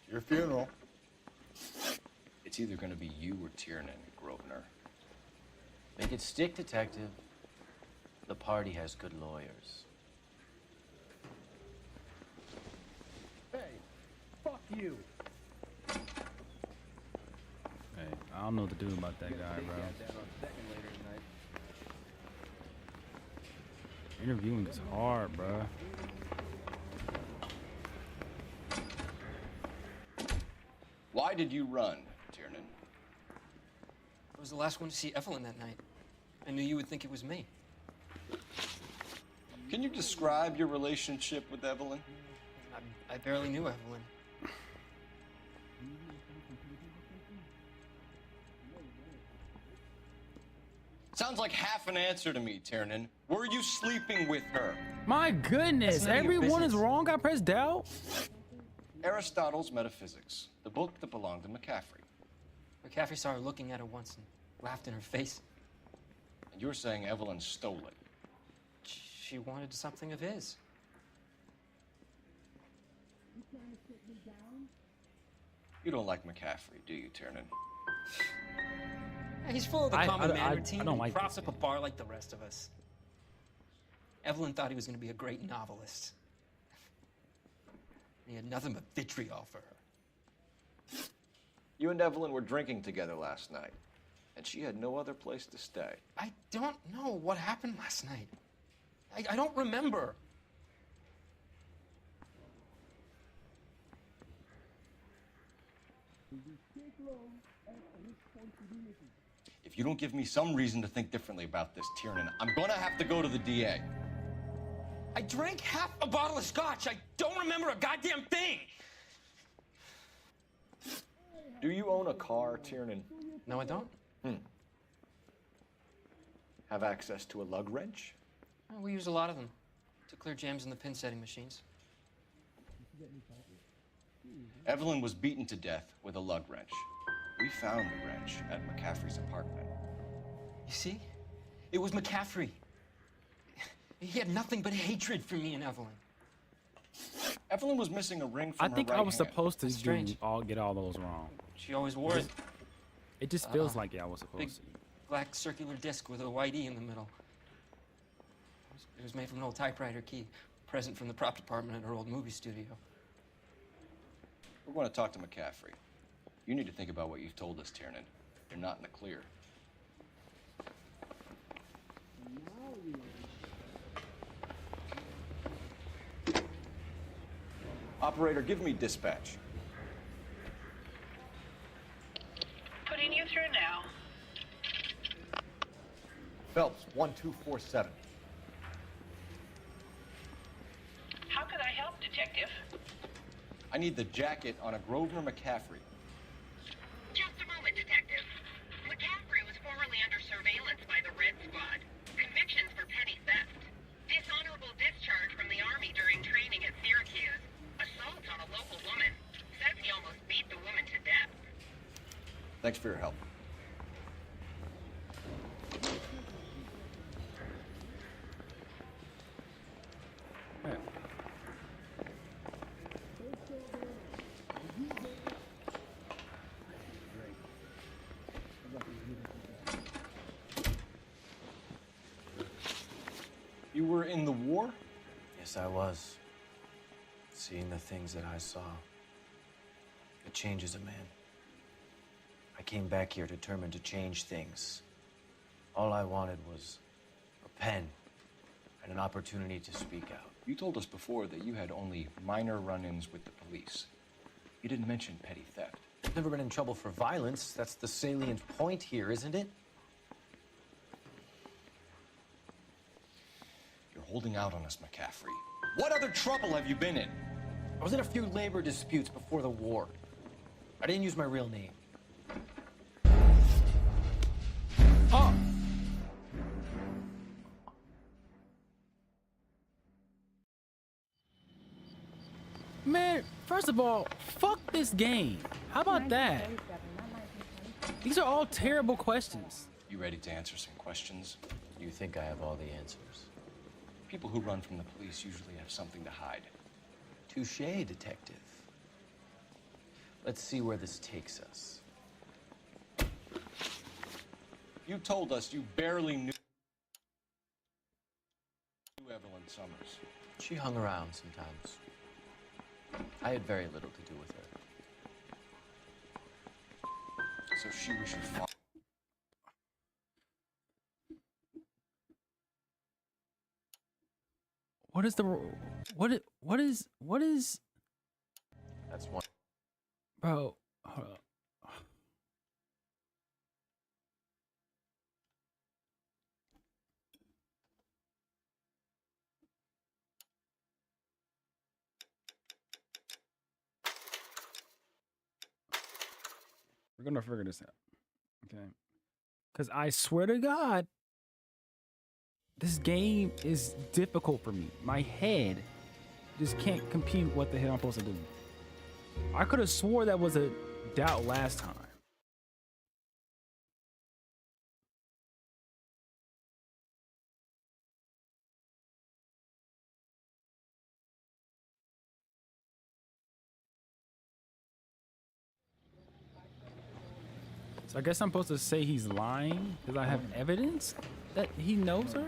It's your funeral. It's either gonna be you or Tiernan, Grosvenor. Make it stick, detective. The party has good lawyers. Hey, fuck you. Hey, I don't know what to do about that guy, bro. Interviewing is hard, bro. Why did you run, Tiernan? I was the last one to see Evelyn that night. I knew you would think it was me. Can you describe your relationship with Evelyn? I barely knew Evelyn. Sounds like half an answer to me, Tiernan. Were you sleeping with her? My goodness, none of your everyone is business. wrong. I pressed doubt. Aristotle's Metaphysics, the book that belonged to McCaffrey. McCaffrey saw her looking at it once and laughed in her face. And you're saying Evelyn stole it. She wanted something of his. You don't like McCaffrey, do you, Tiernan? He's full of the I common man routine. don't He like props this up a bar like the rest of us. Evelyn thought he was going to be a great novelist. He had nothing but vitriol for her. You and Evelyn were drinking together last night, and she had no other place to stay. I don't know what happened last night. I don't remember. If you don't give me some reason to think differently about this, Tiernan, I'm gonna have to go to the DA. I drank half a bottle of scotch. I don't remember a goddamn thing. Do you own a car, Tiernan? No, I don't. Have access to a lug wrench? We use a lot of them to clear jams in the pin setting machines. Evelyn was beaten to death with a lug wrench. We found the wrench at McCaffrey's apartment. You see? It was McCaffrey. He had nothing but hatred for me and Evelyn. Evelyn was missing a ring I from her think right I was hand. supposed to Strange. get all those wrong. She always wore it. It just feels like I was Big supposed to. black circular disc with a white E in the middle. It was made from an old typewriter key, present from the prop department at her old movie studio. We're going to talk to McCaffrey. You need to think about what you've told us, Tiernan. You're not in the clear. Operator, give me dispatch. Putting you through now. Phelps, 1247. How could I help, Detective? I need the jacket on a Grosvenor McCaffrey. Just a moment, Detective. McCaffrey was formerly under surveillance by the Red Squad. Convictions for petty theft. Dishonorable discharge from the Army during training at Syracuse. Assault on a local woman. Says he almost beat the woman to death. Thanks for your help. You were in the war? Yes, I was. Seeing the things that I saw, it changes a man. I came back here determined to change things. All I wanted was a pen and an opportunity to speak out. You told us before that you had only minor run-ins with the police. You didn't mention petty theft. I've never been in trouble for violence. That's the salient point here, isn't it? You're holding out on us, McCaffrey. What other trouble have you been in? I was in a few labor disputes before the war. I didn't use my real name. Oh! Man, first of all, fuck this game. How about that? These are all terrible questions. You ready to answer some questions? You think I have all the answers? People who run from the police usually have something to hide. Touché, detective. Let's see where this takes us. You told us you barely knew Evelyn Summers. She hung around sometimes. I had very little to do with her. So she was your father. What is the what is That's one. bro? Hold up. We're gonna figure this out, okay? Because I swear to God, this game is difficult for me. My head just can't compute what the hell I'm supposed to do. I could have swore that was a doubt last time. So I guess I'm supposed to say he's lying because I have evidence that he knows her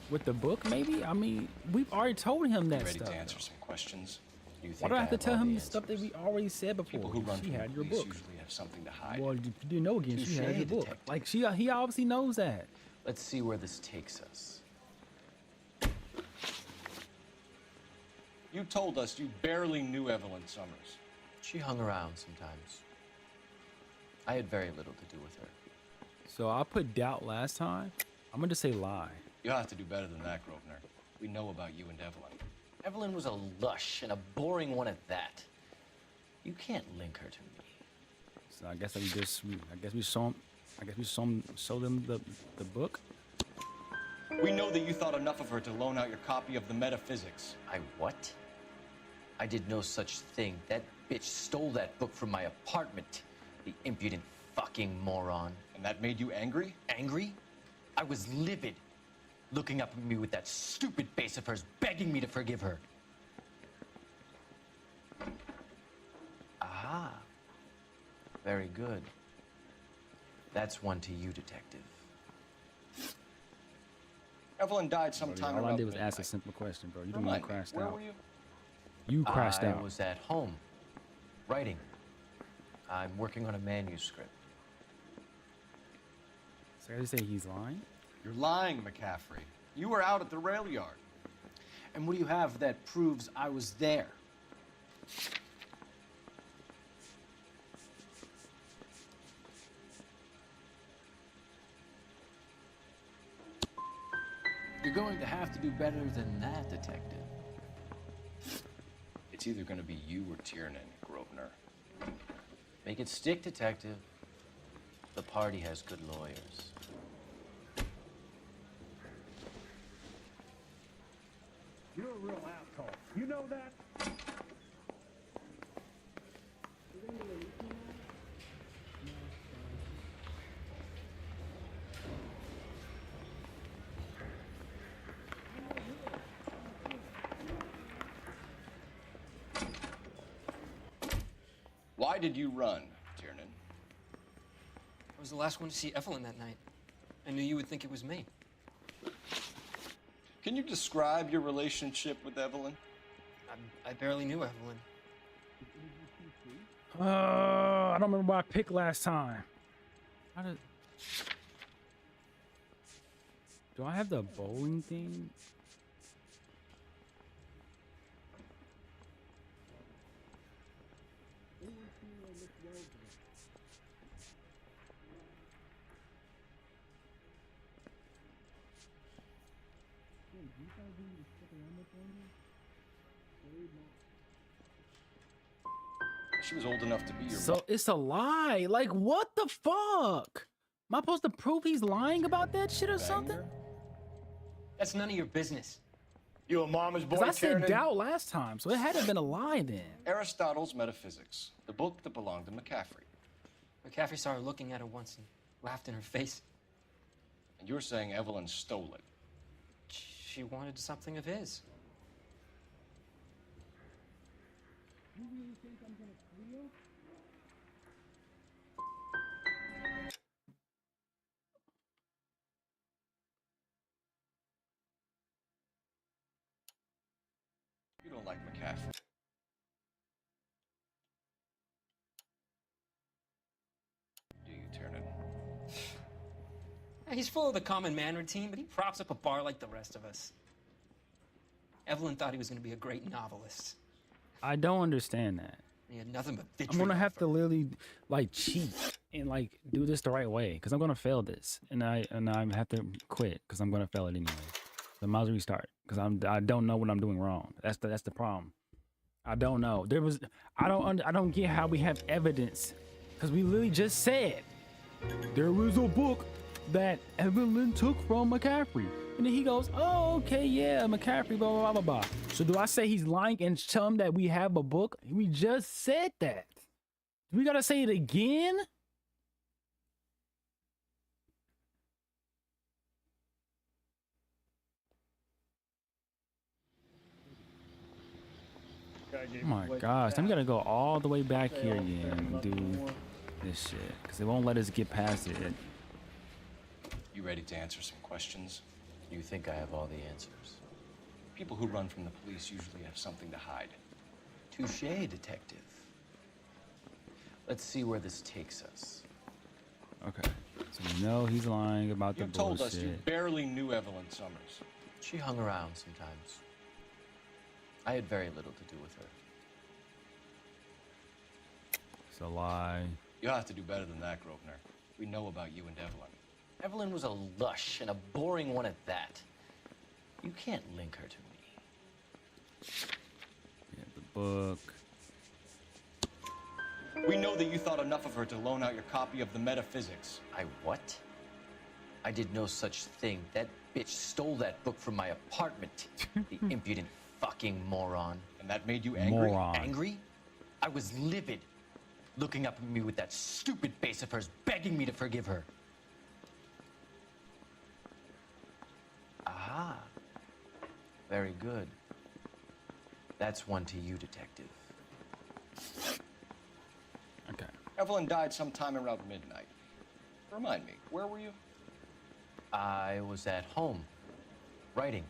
with the book, maybe? I mean, we've already told him that Ready stuff. to answer some questions? Why do I have to tell him the stuff that we already said before? People who run She from the had your police book. usually have something to hide. Well, you didn't know again. She had Touché, your book. detective. Like he obviously knows that. Let's see where this takes us. You told us you barely knew Evelyn Summers. She hung around sometimes. I had very little to do with her. So I put doubt last time. I'm gonna just say lie. You'll have to do better than that, Grosvenor. We know about you and Evelyn. Evelyn was a lush and a boring one at that. You can't link her to me. So I guess that we show them the book. We know that you thought enough of her to loan out your copy of the Metaphysics. I what? I did no such thing. That bitch stole that book from my apartment. The impudent fucking moron. And that made you angry? Angry? I was livid. Looking up at me with that stupid face of hers, begging me to forgive her. Aha. Very good. That's one to you, detective. Evelyn died sometime All I around did was ask a midnight. simple question, bro. You didn't Remind even me, crash where out. were you? You crashed I out. was at home, writing. I'm working on a manuscript. So I just say he's lying? You're lying, McCaffrey. You were out at the rail yard. And what do you have that proves I was there? You're going to have to do better than that, detective. It's either going to be you or Tiernan, Grosvenor. Make it stick, detective. The party has good lawyers. You're a real asshole. You know that? Why did you run, Tiernan? I was the last one to see Evelyn that night. I knew you would think it was me. Can you describe your relationship with Evelyn? I barely knew Evelyn. I don't remember what I picked last time. How did... Do I have the bowling thing? She was old enough to be your So mom. it's a lie. Like, what the fuck? Am I supposed to prove he's lying about that shit or something? That's none of your business. You a mama's boy, Because I said Tiernan? doubt last time, so it had to have been a lie then. Aristotle's Metaphysics, the book that belonged to McCaffrey. McCaffrey saw her looking at her once and laughed in her face. And you're saying Evelyn stole it. She wanted something of his. You really think I'm gonna squeal? You don't like McCaffrey. Do you, Tiernan? He's full of the common man routine, but he props up a bar like the rest of us. Evelyn thought he was going to be a great novelist. I don't understand that. He had nothing but I'm vitriol. gonna have to literally like cheat and like do this the right way because I'm gonna fail this, and I have to quit because I'm gonna fail it anyway. So I might as well restart because I don't know what I'm doing wrong. That's the problem. I don't know. I don't get how we have evidence because we literally just said there was a book that Evelyn took from McCaffrey. And then he goes, oh, okay, yeah, McCaffrey, blah, blah, blah, blah. So do I say he's lying and tell him that we have a book? We just said that. Do we got to say it again? Oh my gosh, I'm going to go all the way back here again and do this shit. Because they won't let us get past it. You ready to answer some questions? You think I have all the answers? People who run from the police usually have something to hide. Touché, detective. Let's see where this takes us. Okay, so we know he's lying about the You told bullshit. us you barely knew Evelyn Summers. She hung around sometimes. I had very little to do with her. It's a lie. You'll have to do better than that, Grosvenor. We know about you and Evelyn. Evelyn was a lush and a boring one at that. You can't link her to me. Yeah, the book. We know that you thought enough of her to loan out your copy of the Metaphysics. I what? I did no such thing. That bitch stole that book from my apartment. The impudent fucking moron. And that made you angry? Moron. Angry? I was livid, looking up at me with that stupid face of hers, begging me to forgive her. Aha. Very good. That's one to you, Detective. Okay. Evelyn died sometime around midnight. Remind me, where were you? I was at home, writing.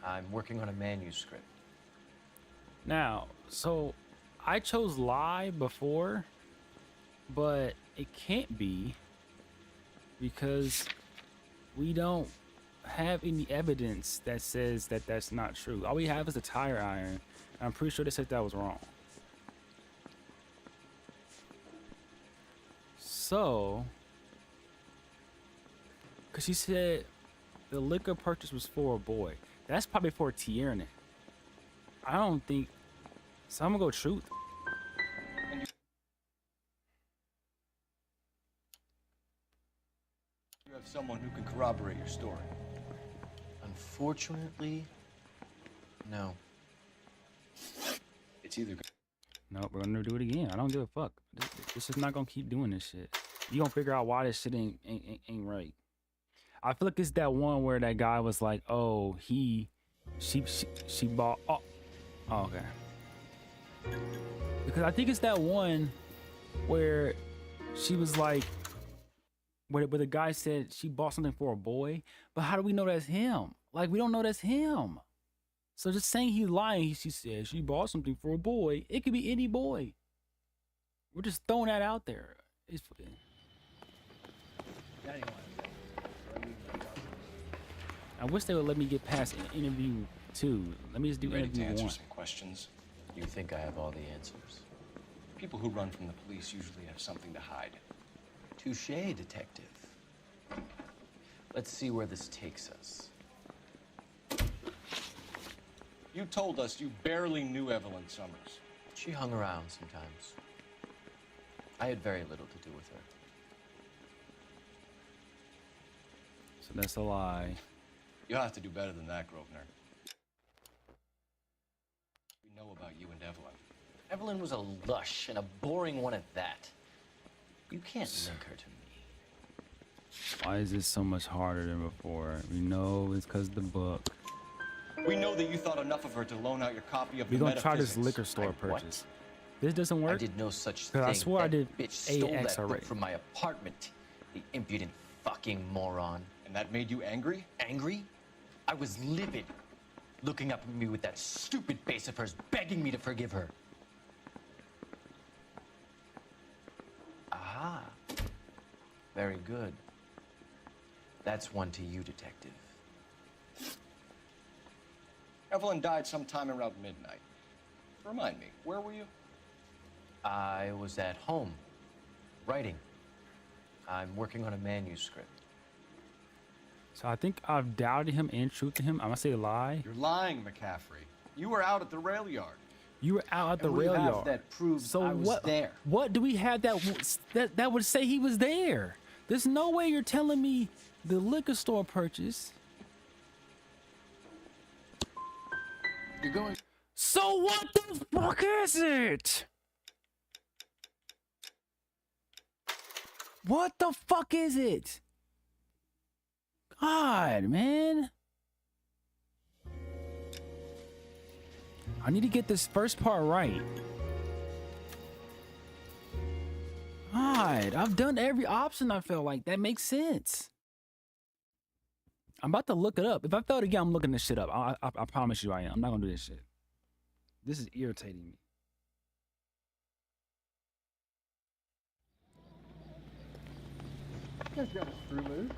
I'm working on a manuscript. Now, so I chose lie before, but it can't be because we don't have any evidence that says that that's not true. All we have is a tire iron. I'm pretty sure they said that was wrong. So, because she said the liquor purchase was for a boy. That's probably for Tierney. I don't think. So I'm gonna go truth. You have someone who can corroborate your story. Unfortunately, no. It's either. Nope, we're gonna do it again. I don't give a fuck. This is not gonna keep doing this shit. You gonna figure out why this shit ain't right. I feel like it's that one where that guy was like, "Oh, she bought." Oh, okay. Because I think it's that one where she was like, where the guy said she bought something for a boy, but how do we know that's him? Like, we don't know that's him. So just saying he's lying, she said she bought something for a boy. It could be any boy. We're just throwing that out there. It's I wish they would let me get past interview 2. Let me just do Ready interview to answer 1. some questions? You think I have all the answers? People who run from the police usually have something to hide. Touché, Detective. Let's see where this takes us. You told us you barely knew Evelyn Summers. She hung around sometimes. I had very little to do with her. So that's a lie. You'll have to do better than that, Grosvenor. We know about you and Evelyn. Evelyn was a lush and a boring one at that. You can't link her to me. Why is this so much harder than before? We know it's because of the book. We know that you thought enough of her to loan out your copy of We're the gonna try this Metaphysics. liquor store purchase. This doesn't work? I did no such Because thing. I swore I That did bitch stole AX that book already. from my apartment. The impudent fucking moron. And that made you angry? Angry? I was livid, looking up at me with that stupid face of hers, begging me to forgive her. Aha. Very good. That's one to you, Detective. Evelyn died sometime around midnight. Remind me, where were you? I was at home, writing. I'm working on a manuscript. So I think I've doubted him and truth to him. I'm gonna say lie. You're lying, McCaffrey. You were out at the rail yard. You were out at the And we rail have yard. that proves so I was what, there. What do we have that would say he was there? There's no way you're telling me the liquor store purchase. You're going. So what the fuck is it? What the fuck is it? God, man. I need to get this first part right. God, I've done every option. I feel like that makes sense. I'm about to look it up. If I fail again, I'm looking this shit up. I promise you I am. I'm not gonna do this shit. This is irritating me. You guys got a screw loose?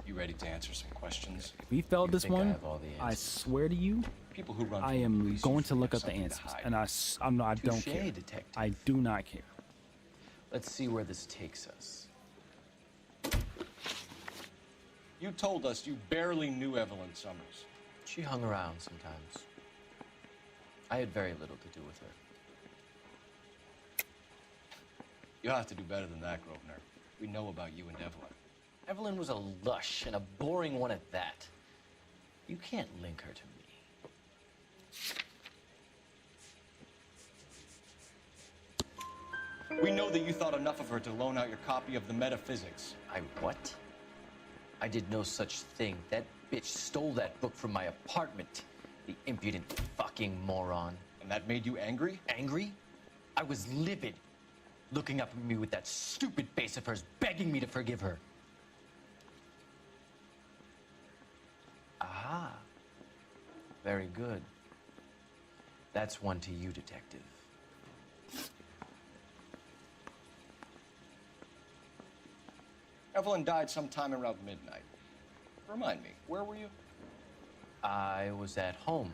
You ready to answer some questions? If we failed this think I one, have all the I answers? swear to you, People who run I from the am police going to usually look have up the something to answers, hide. and I don't Touché, care. Detective. I do not care. Let's see where this takes us. You told us you barely knew Evelyn Summers. She hung around sometimes. I had very little to do with her. You'll have to do better than that, Grosvenor. We know about you and Evelyn. Evelyn was a lush, and a boring one at that. You can't link her to me. We know that you thought enough of her to loan out your copy of the Metaphysics. I what? I did no such thing. That bitch stole that book from my apartment. The impudent fucking moron. And that made you angry? Angry? I was livid. Looking up at me with that stupid face of hers, begging me to forgive her. Aha. Very good. That's one to you, detective. Evelyn died sometime around midnight. Remind me, where were you? I was at home,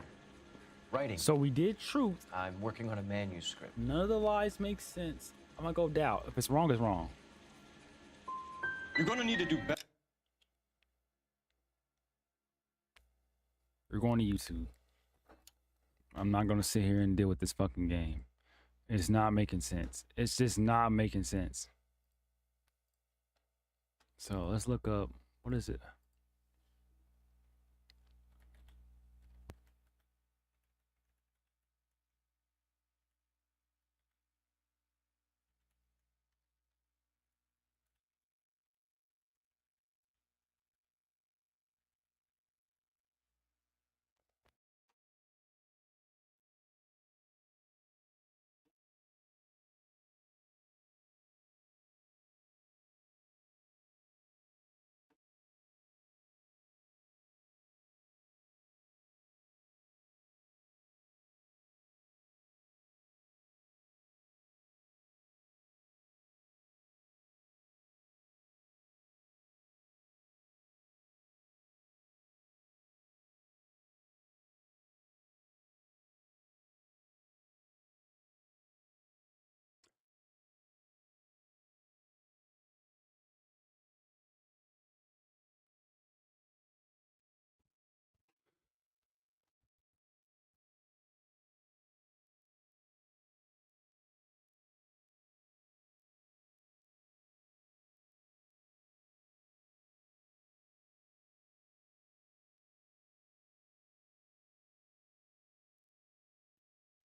writing. So we did truth. I'm working on a manuscript. None of the lies make sense. I'm gonna go doubt. If it's wrong, it's wrong. You're gonna need to do better. We're going to YouTube. I'm not gonna sit here and deal with this fucking game. It's not making sense. It's just not making sense. So let's look up, what is it?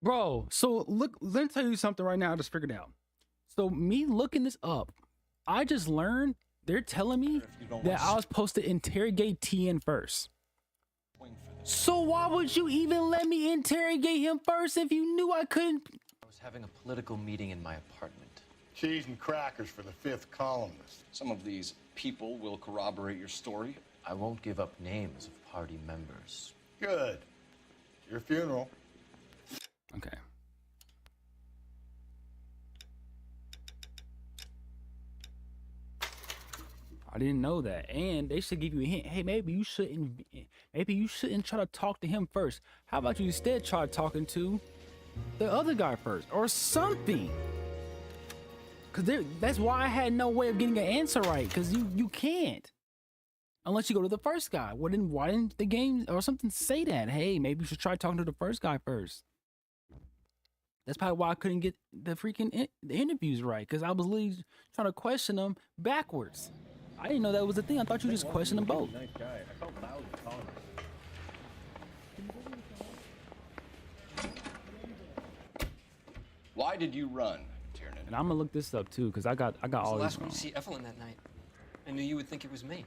Bro, so look, let me tell you something right now. I just figured out. So me looking this up, I just learned they're telling me that I was supposed to interrogate TN first. So why would you even let me interrogate him first if you knew I couldn't? I was having a political meeting in my apartment. Cheese and crackers for the fifth columnist. Some of these people will corroborate your story. I won't give up names of party members. Good. Your funeral. Okay. I didn't know that. And they should give you a hint. Hey, maybe you shouldn't try to talk to him first. How about you instead try talking to the other guy first or something? Cause that's why I had no way of getting an answer right. Cause you can't. Unless you go to the first guy. Why didn't the game or something say that? Hey, maybe you should try talking to the first guy first. That's probably why I couldn't get the freaking the interviews right. Cause I was literally trying to question them backwards. I didn't know that was a thing. I thought you just questioned them both. Nice guy. I felt loud calling him. Why did you run, Tiernan? And I'm gonna look this up too, cause I got all the these last one wrong. to see Evelyn that night. I knew you would think it was me.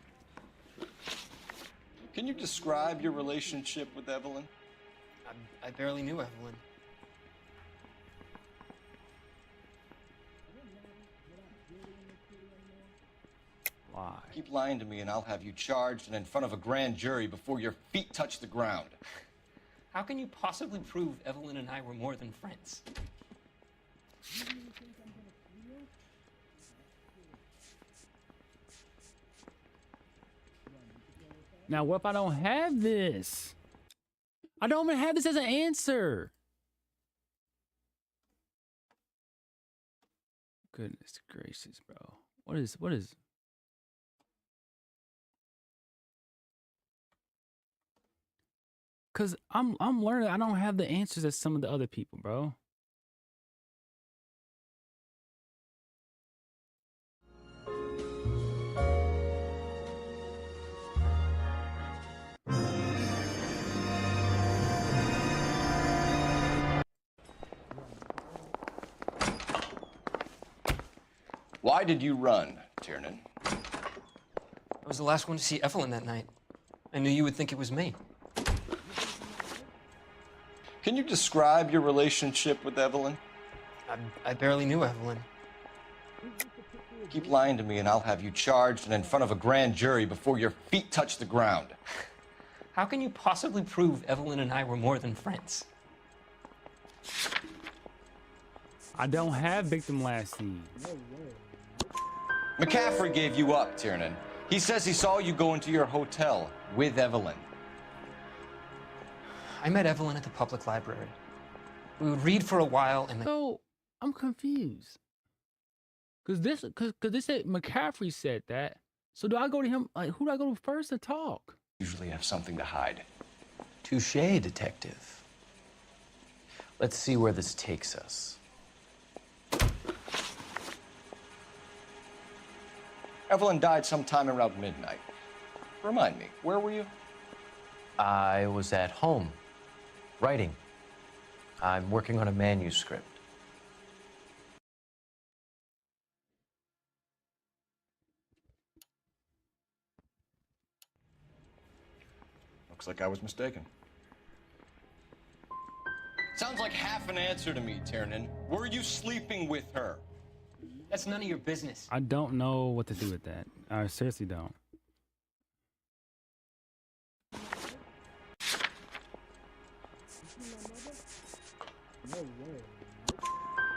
Can you describe your relationship with Evelyn? I barely knew Evelyn. Why? Keep lying to me and I'll have you charged and in front of a grand jury before your feet touch the ground. How can you possibly prove Evelyn and I were more than friends? Now, what if I don't have this? I don't even have this as an answer. Goodness gracious, bro. What is? Cause I'm learning I don't have the answers as some of the other people, bro. Why did you run, Tiernan? I was the last one to see Evelyn that night. I knew you would think it was me. Can you describe your relationship with Evelyn? I barely knew Evelyn. Keep lying to me and I'll have you charged and in front of a grand jury before your feet touch the ground. How can you possibly prove Evelyn and I were more than friends? I don't have victim last scene. McCaffrey gave you up, Tiernan. He says he saw you go into your hotel with Evelyn. I met Evelyn at the public library. We would read for a while and then... So, I'm confused. Cause they said McCaffrey said that. So do I go to him? Like, who do I go to first to talk? Usually have something to hide. Touché, detective. Let's see where this takes us. Evelyn died sometime around midnight. Remind me, where were you? I was at home, writing. I'm working on a manuscript. Looks like I was mistaken. Sounds like half an answer to me, Tiernan. Were you sleeping with her? That's none of your business. I don't know what to do with that. I seriously don't.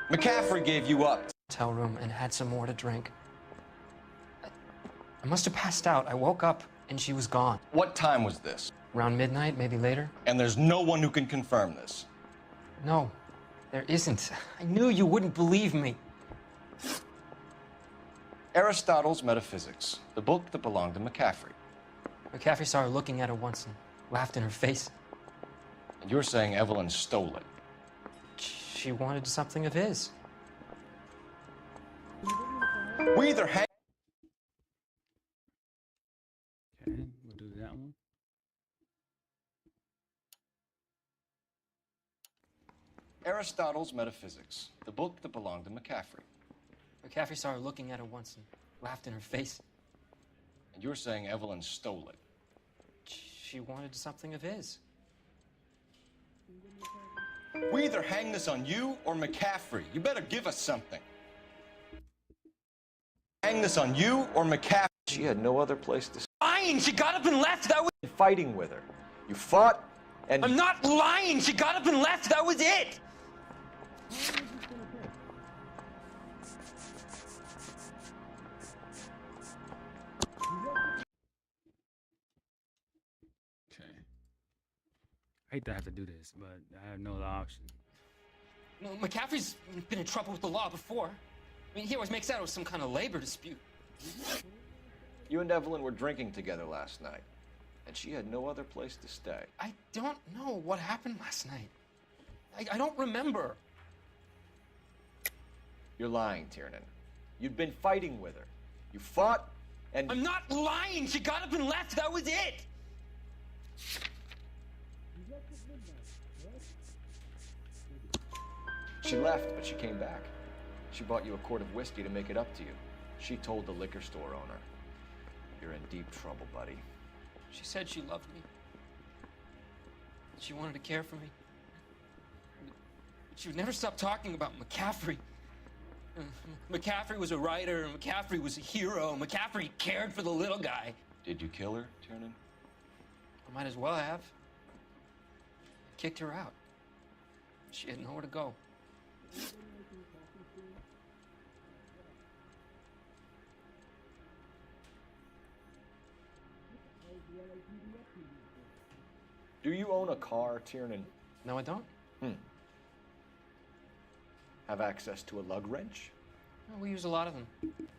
McCaffrey gave you up. Hotel room and had some more to drink. I must have passed out. I woke up and she was gone. What time was this? Around midnight, maybe later. And there's no one who can confirm this. No, there isn't. I knew you wouldn't believe me. Aristotle's Metaphysics, the book that belonged to McCaffrey. McCaffrey saw her looking at her once and laughed in her face. And you're saying Evelyn stole it? She wanted something of his. We either hang... Okay, we'll do that one. Aristotle's Metaphysics, the book that belonged to McCaffrey. McCaffrey saw her looking at her once and laughed in her face. And you're saying Evelyn stole it? She wanted something of his. We either hang this on you or McCaffrey. You better give us something. Hang this on you or McCaffrey. She had no other place to... Lying! She got up and left! That was... Fighting with her. You fought and... I'm not lying! She got up and left! That was it! I hate to have to do this, but I have no other option. No, McCaffrey's been in trouble with the law before. I mean, he always makes out it was some kind of labor dispute. You and Evelyn were drinking together last night, and she had no other place to stay. I don't know what happened last night. I don't remember. You're lying, Tiernan. You'd been fighting with her. You fought and... I'm not lying! She got up and left! That was it! She left, but she came back. She bought you a quart of whiskey to make it up to you. She told the liquor store owner. You're in deep trouble, buddy. She said she loved me. She wanted to care for me. She would never stop talking about McCaffrey. McCaffrey was a writer, and McCaffrey was a hero. McCaffrey cared for the little guy. Did you kill her, Tiernan? I might as well have. Kicked her out. She had nowhere to go. Do you own a car, Tiernan? No, I don't. Have access to a lug wrench? No, we use a lot of them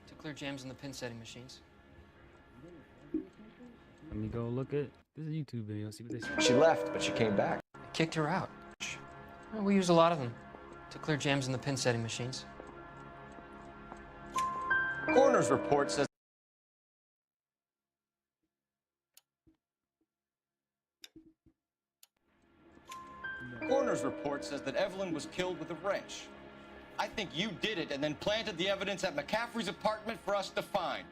to clear jams in the pin setting machines. Let me go look at this YouTube video, see what they say. She left, but she came back. I kicked her out. No, we use a lot of them to clear jams in the pin setting machines. Coroner's report says... Coroner's report says that Evelyn was killed with a wrench. I think you did it and then planted the evidence at McCaffrey's apartment for us to find.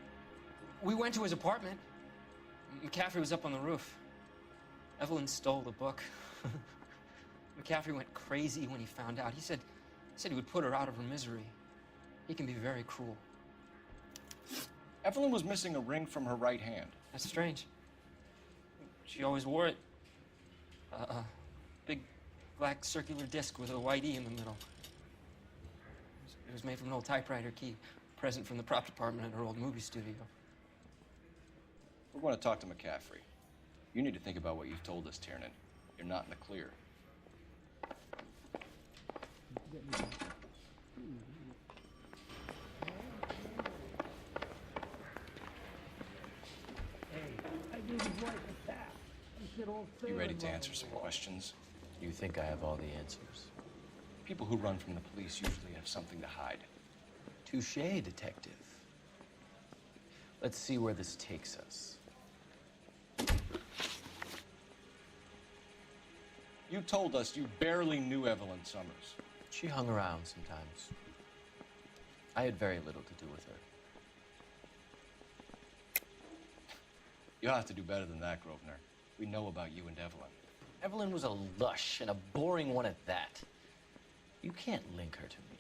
We went to his apartment. McCaffrey was up on the roof. Evelyn stole the book. McCaffrey went crazy when he found out. He said he would put her out of her misery. He can be very cruel. Evelyn was missing a ring from her right hand. That's strange. She always wore it. A big black circular disc with a white E in the middle. It was made from an old typewriter key, present from the prop department at her old movie studio. We're going to talk to McCaffrey. You need to think about what you've told us, Tiernan. You're not in the clear. You ready to answer some questions? You think I have all the answers? People who run from the police usually have something to hide. Touché, detective. Let's see where this takes us. You told us you barely knew Evelyn Summers. She hung around sometimes. I had very little to do with her. You'll have to do better than that, Grosvenor. We know about you and Evelyn. Evelyn was a lush, and a boring one at that. You can't link her to me.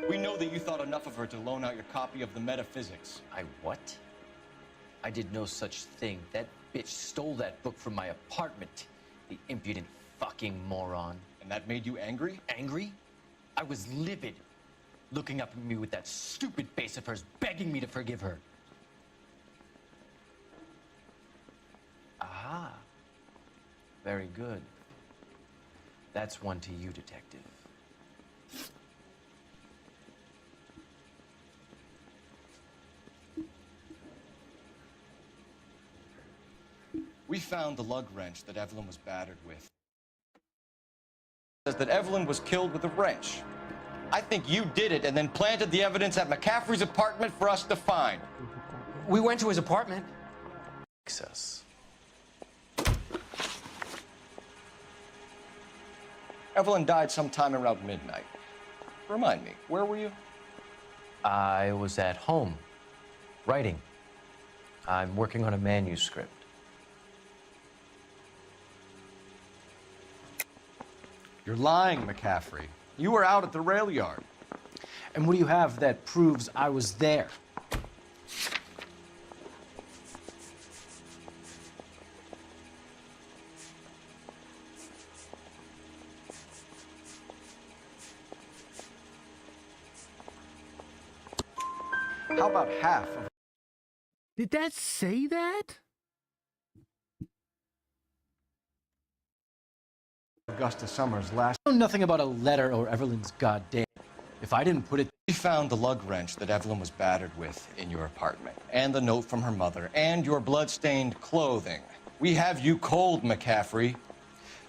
We know that you thought enough of her to loan out your copy of the Metaphysics. I what? I did no such thing. That bitch stole that book from my apartment. The impudent fucking moron. And that made you angry? Angry? I was livid. Looking up at me with that stupid face of hers, begging me to forgive her. Aha. Very good. That's one to you, detective. We found the lug wrench that Evelyn was battered with. It says that Evelyn was killed with a wrench. I think you did it and then planted the evidence at McCaffrey's apartment for us to find. We went to his apartment. Access. Evelyn died sometime around midnight. Remind me, where were you? I was at home, writing. I'm working on a manuscript. You're lying, McCaffrey. You were out at the rail yard. And what do you have that proves I was there? How about half of... Did that say that? Augusta Summers' last... I know nothing about a letter or Evelyn's goddamn. If I didn't put it... We found the lug wrench that Evelyn was battered with in your apartment, and the note from her mother, and your blood-stained clothing. We have you cold, McCaffrey.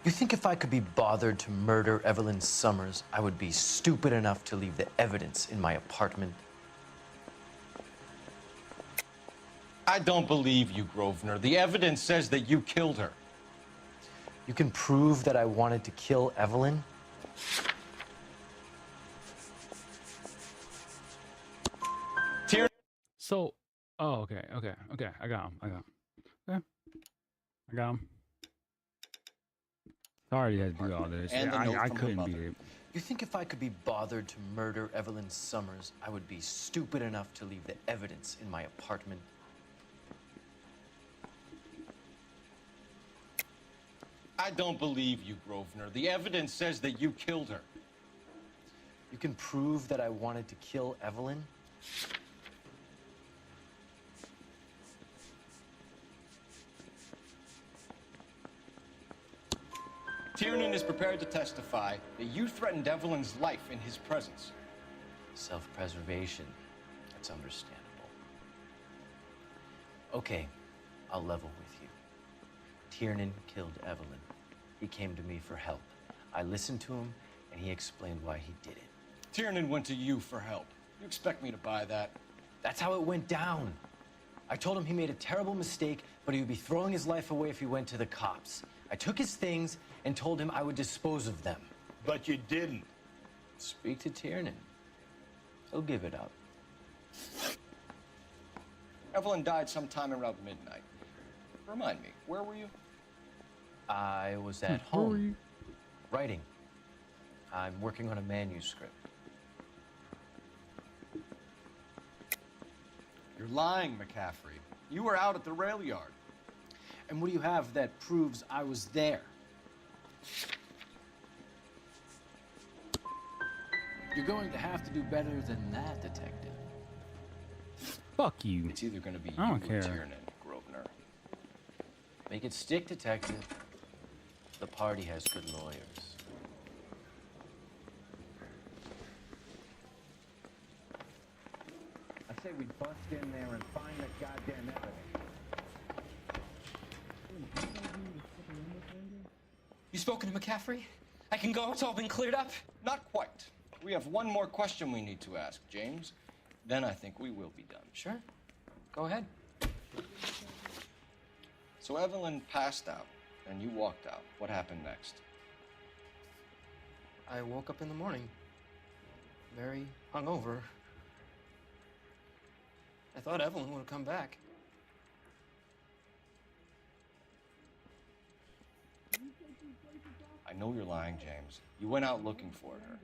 You think if I could be bothered to murder Evelyn Summers, I would be stupid enough to leave the evidence in my apartment? I don't believe you, Grosvenor. The evidence says that you killed her. You can prove that I wanted to kill Evelyn? So, oh, okay. I got him. Okay. I got him. Sorry you had to do all this. And Yeah, I couldn't beat it. You think if I could be bothered to murder Evelyn Summers, I would be stupid enough to leave the evidence in my apartment? I don't believe you, Grosvenor. The evidence says that you killed her. You can prove that I wanted to kill Evelyn? Tiernan is prepared to testify that you threatened Evelyn's life in his presence. Self-preservation. That's understandable. Okay, I'll level with you. Tiernan killed Evelyn. He came to me for help. I listened to him, and he explained why he did it. Tiernan went to you for help. You expect me to buy that? That's how it went down. I told him he made a terrible mistake, but he would be throwing his life away if he went to the cops. I took his things and told him I would dispose of them. But you didn't. Speak to Tiernan. He'll give it up. Evelyn died sometime around midnight. Remind me, where were you? I was at home, writing. I'm working on a manuscript. You're lying, McCaffrey. You were out at the rail yard. And what do you have that proves I was there? You're going to have to do better than that, detective. Fuck you. It's either going to be I don't you care. or Tiernan, Grosvenor. Make it stick, detective. The party has good lawyers. I say we bust in there and find that goddamn evidence. You spoken to McCaffrey? I can go? It's all been cleared up? Not quite. We have one more question we need to ask, James. Then I think we will be done. Sure. Go ahead. So Evelyn passed out, and you walked out. What happened next? I woke up in the morning, very hungover. I thought Evelyn would have come back. I know you're lying, James. You went out looking for her.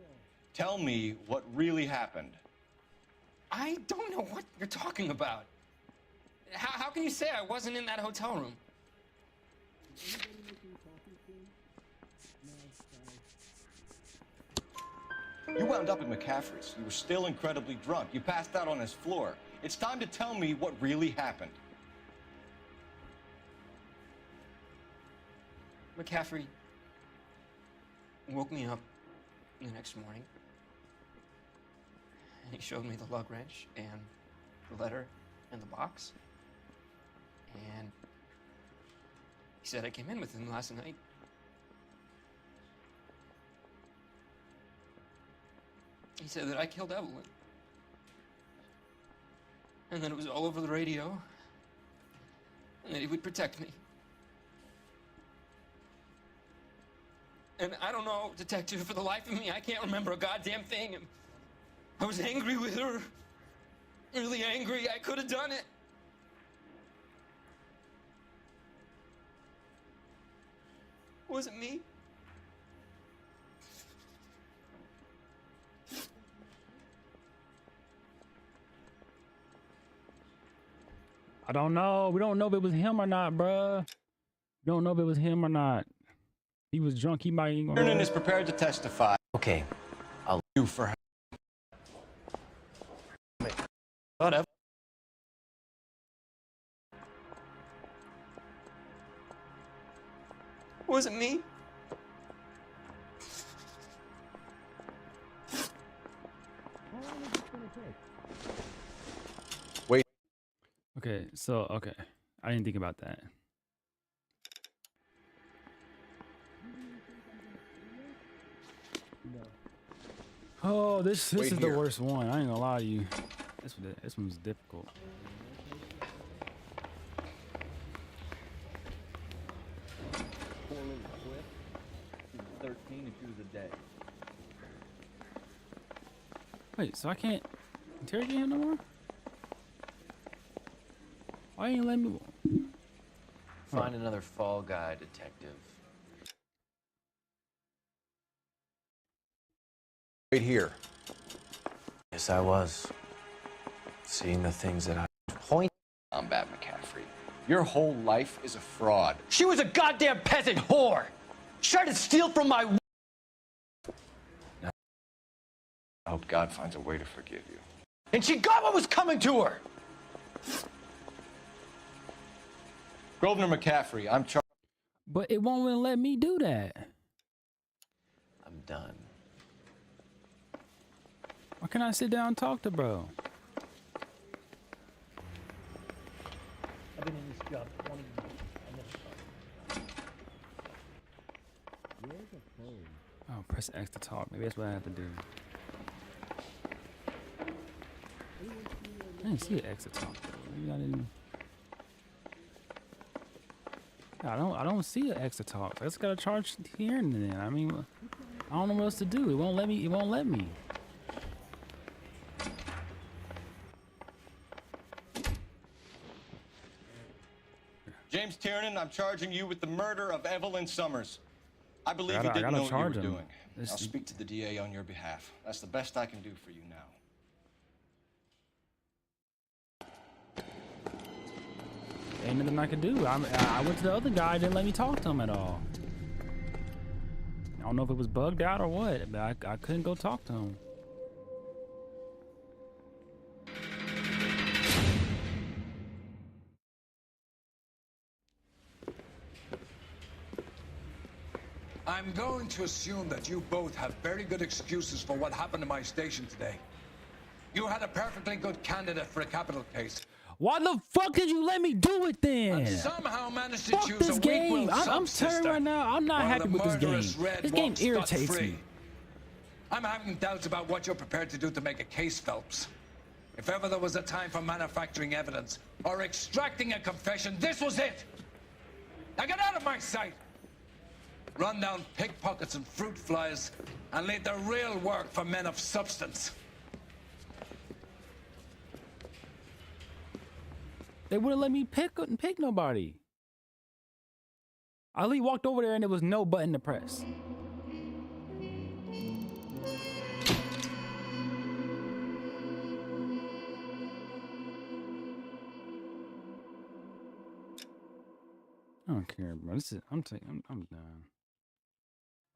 Tell me what really happened. I don't know what you're talking about. How can you say I wasn't in that hotel room? You wound up at McCaffrey's. You were still incredibly drunk. You passed out on his floor. It's time to tell me what really happened. McCaffrey woke me up the next morning. And he showed me the lug wrench and the letter and the box. And he said I came in with him last night. He said that I killed Evelyn. And that it was all over the radio. And that he would protect me. And I don't know, detective, for the life of me, I can't remember a goddamn thing. I was angry with her. Really angry. I could have done it. Was it me? I don't know. We don't know if it was him or not, bruh. We don't know if it was him or not. He was drunk. He might ain't Tiernan is prepared to testify. Okay, I'll do for her. Whatever. Was it me? Wait. Okay, so okay. I didn't think about that. Oh, this Wait is here. the worst one. I ain't gonna lie to you. This one's difficult. Poor little Cliff. She was 13 and she was a day. Wait, so I can't interrogate him no more? Why ain't you letting me? find another fall guy, detective. Right here. Yes, I was. Seeing the things that I point. Combat McCaffrey. Your whole life is a fraud. She was a goddamn peasant whore! She tried to steal from my. I hope God finds a way to forgive you. And she got what was coming to her! Grosvenor McCaffrey, I'm charged. But it won't even let me do that. I'm done. Why can't I sit down and talk to bro? I've been in this job 20 years. I never started. Where's the phone? Oh, press X to talk. Maybe that's what I have to do. I didn't see an X to talk though. Maybe I didn't. I don't see an extra talk. I just gotta charge here and then. I mean, I don't know what else to do. It won't let me. It won't let me. James Tiernan, I'm charging you with the murder of Evelyn Summers. I believe I you didn't know what you were charge him. doing. I'll speak to the DA on your behalf. That's the best I can do for you now. Ain't nothing I could do. I went to the other guy, didn't let me talk to him at all. I don't know if it was bugged out or what, but I couldn't go talk to him. I'm going to assume that you both have very good excuses for what happened to my station today. You had a perfectly good candidate for a capital case. Why the fuck did you let me do it then? And somehow managed to Fuck choose this a game. weak-willed I'm subsister turned right now. I'm not while happy the with this murderous game. Red This game walks irritates scot-free. me. I'm having doubts about what you're prepared to do to make a case, Phelps. If ever there was a time for manufacturing evidence or extracting a confession, this was it. Now get out of my sight. Run down pickpockets and fruit flies and leave the real work for men of substance. They wouldn't let me pick nobody. Ali walked over there and there was no button to press. I don't care, bro. This is I'm done. I'm done.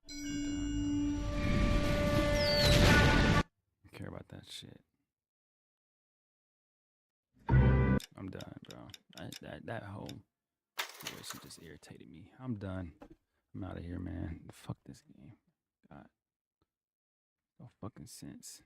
I don't care about that shit. I'm done, bro. That whole situation just irritated me. I'm done. I'm out of here, man. Fuck this game. God. No fucking sense.